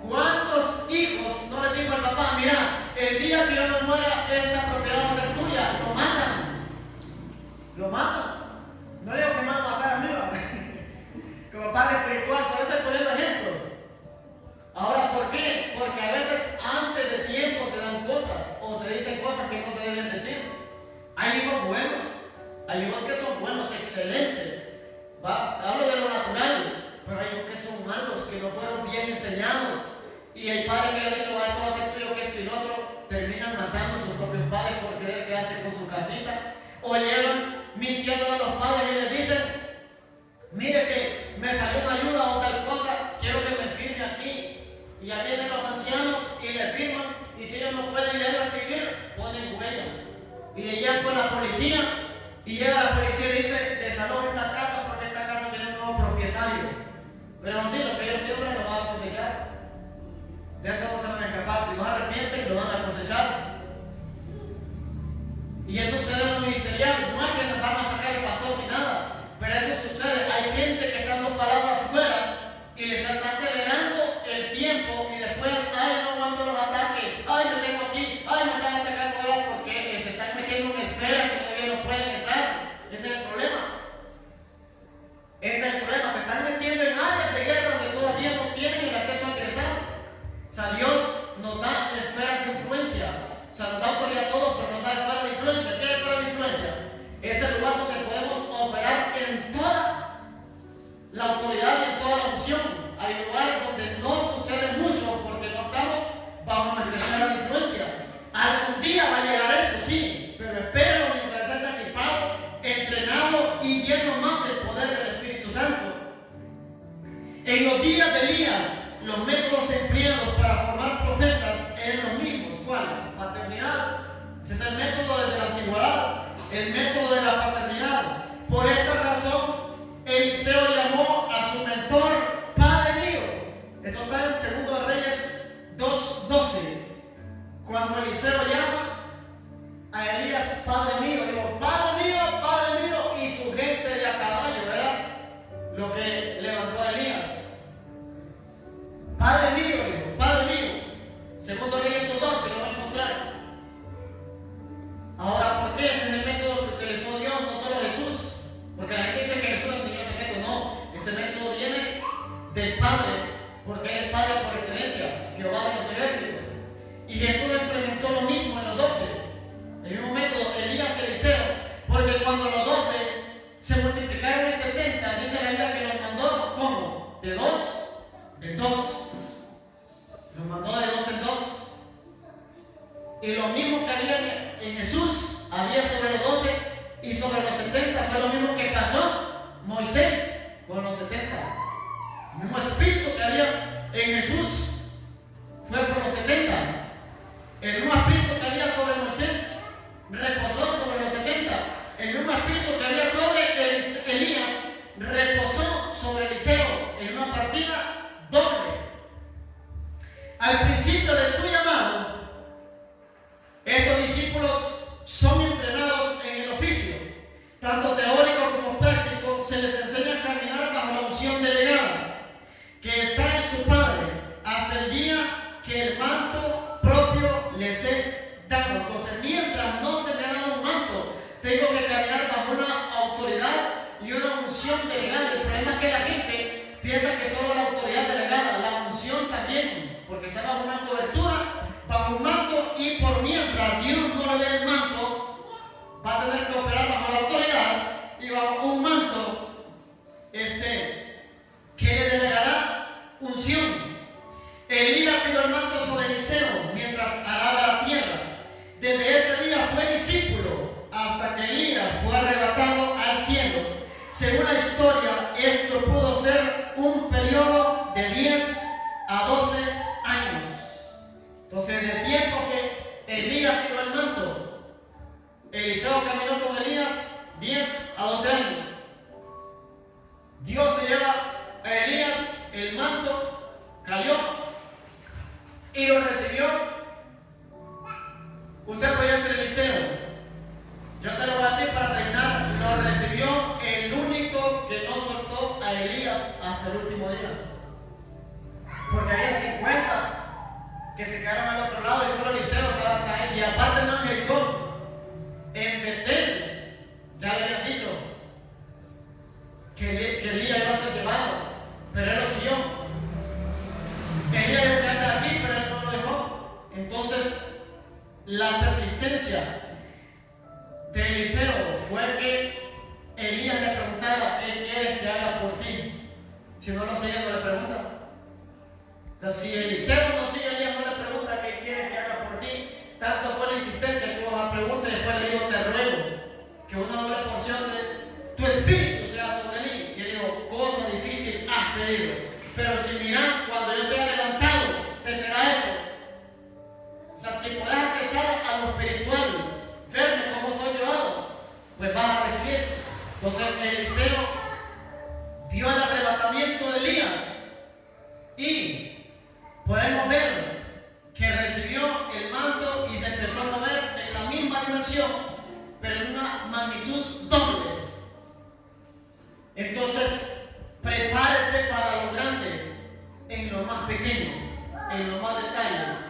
¿Cuántos hijos no les dijo al papá, mira, el día que yo no muera, esta propiedad va a ser tuya? Lo matan. Lo matan. No digo que me van a matar a mí, como padre espiritual, solo estoy poniendo ejemplos. Ahora, ¿por qué? Porque a veces antes de tiempo se dan cosas o se dicen cosas que no se deben decir. Hay hijos buenos, hay hijos que son buenos, excelentes. Hablo de lo natural, pero hay hijos que son malos, que no fueron bien enseñados. Y el padre que le ha dicho, esto va a ser tuyo, que esto y lo otro, terminan matando a sus propios padres por querer quedarse con su casita. O llegan mintiendo a los padres y les dicen, mire que me salió una ayuda o tal cosa, quiero que me firme aquí. Y ya vienen los ancianos y le firman, y si ellos no pueden leer o escribir, ponen huella. Y llegan con la policía, y llega la policía y dice, desaloje esta casa porque esta casa tiene un nuevo propietario. Pero así, lo que ellos siembran lo van a cosechar. De eso no se van a escapar. Si no se arrepienten, lo van a cosechar. Y eso sucede en lo ministerial. No es que nos van a sacar el pastor ni nada, pero eso sucede. Hay gente que está dando palabras fuera y les está acelerando el tiempo y después, ay, no aguanto los ataques, ay, yo tengo aquí, ay, me están atacando allá, porque se están metiendo en esferas que todavía no pueden entrar. Ese es el problema. Ese es el problema. Se están metiendo en áreas de guerra donde todavía no tienen el acceso a ingresar. O sea, Dios nos da esferas de influencia. O sea, nos da autoridad a todos, pero nos da esferas de influencia. ¿Qué es esfera de influencia? Es el lugar donde podemos operar en toda la autoridad y en toda la unción. Hay lugares donde no sucede mucho porque no estamos bajo nuestra esfera de influencia. Algún día va a el método de la paternidad. Por esta razón, Eliseo llamó a su mentor Padre mío. Eso está en 2 Reyes 2:12. Cuando Eliseo llama a Elías Padre mío, digo, Padre mío, y su gente de a caballo, ¿verdad? Lo que levantó a Elías. Padre mío, dijo, Padre mío. 2 Reyes 2:12, lo va a encontrar. Ahora, ¿por qué? Ese es el método que utilizó Dios, no solo Jesús. Porque la gente dice que Jesús enseñó ese método. No, ese método viene del Padre, porque Él es Padre por excelencia, Jehová de los ejércitos. Y Jesús implementó lo mismo en los 12. El mismo método, Elías y Eliseo. Porque cuando los 12 se multiplicaron en 70, dice la Biblia que los mandó, ¿cómo? De 2 en 2. Los mandó de 2 en 2. Y lo mismo que había en Jesús, había sobre los 12 y sobre los 70. Fue lo mismo que pasó Moisés con los 70. El mismo espíritu que había en Jesús fue por los 70. El mismo espíritu que había sobre Moisés reposó sobre los 70. El mismo espíritu que había sobre Elías reposó sobre Eliseo en una partida doble. Al principio de su llamado, estos discípulos son entrenados en el oficio, tanto teórico como práctico. Se les enseña a caminar bajo la unción delegada que está en su Padre hasta el día que el manto propio les es dado. Entonces, mientras no se me ha dado un manto, tengo que caminar bajo una autoridad y una unción delegada. El problema es que la gente piensa que solo la autoridad delegada, la unción también, porque está bajo una cobertura, bajo un manto, y por mientras Dios no le dé el manto, va a tener que operar bajo la autoridad y bajo un manto que le delegará unción. Elías tiró el manto sobre Eliseo mientras araba la tierra. Desde ese día fue discípulo hasta que Elías fue arrebatado al cielo. Según la historia, esto pudo ser un periodo de 10 a 12 años. Entonces, en el tiempo que Elías tiró el manto, Eliseo caminó con Elías 10 a 12 años. Dios se lleva a Elías, el manto cayó y lo recibió. Usted podría ser Eliseo. Yo se lo voy a decir para terminar. Lo recibió el único que no soltó a Elías hasta el último día. Porque había 50 que se quedaron al otro lado y solo Eliseo estaba acá. Y aparte no en Jericó, en Betel, ya le habían dicho que Elías iba a ser llevado, pero él lo siguió. Elías iba a estar aquí, pero él no lo dejó. Entonces, la persistencia de Eliseo fue que Elías le preguntaba: ¿qué quieres que haga por ti? Si no lo sigue, no le pregunta. O sea, si Eliseo no sigue, Elías no le pregunta: ¿qué quieres que haga por ti? Tanto fue la insistencia que hubo la pregunta, y después le dijo: te ruego que una doble porción de tu espíritu sea sobre mí. Y él dijo: cosa difícil has pedido, pero si miras, cuando yo sea levantado, te será hecho. O sea, si puedes accesar a lo espiritual, verme cómo soy llevado, pues vas a recibir. Entonces Eliseo vio el arrebatamiento de Elías y podemos ver que recibió el manto y se empezó a mover en la misma dimensión, pero en una magnitud doble. Entonces, prepárese para lo grande en lo más pequeño, en lo más detalle.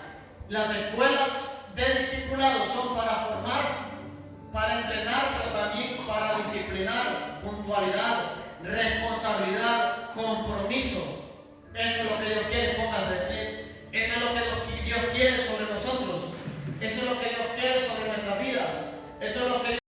Las escuelas de discipulado son para formar, para entrenar, pero también para disciplinar, puntualidad, responsabilidad, compromiso.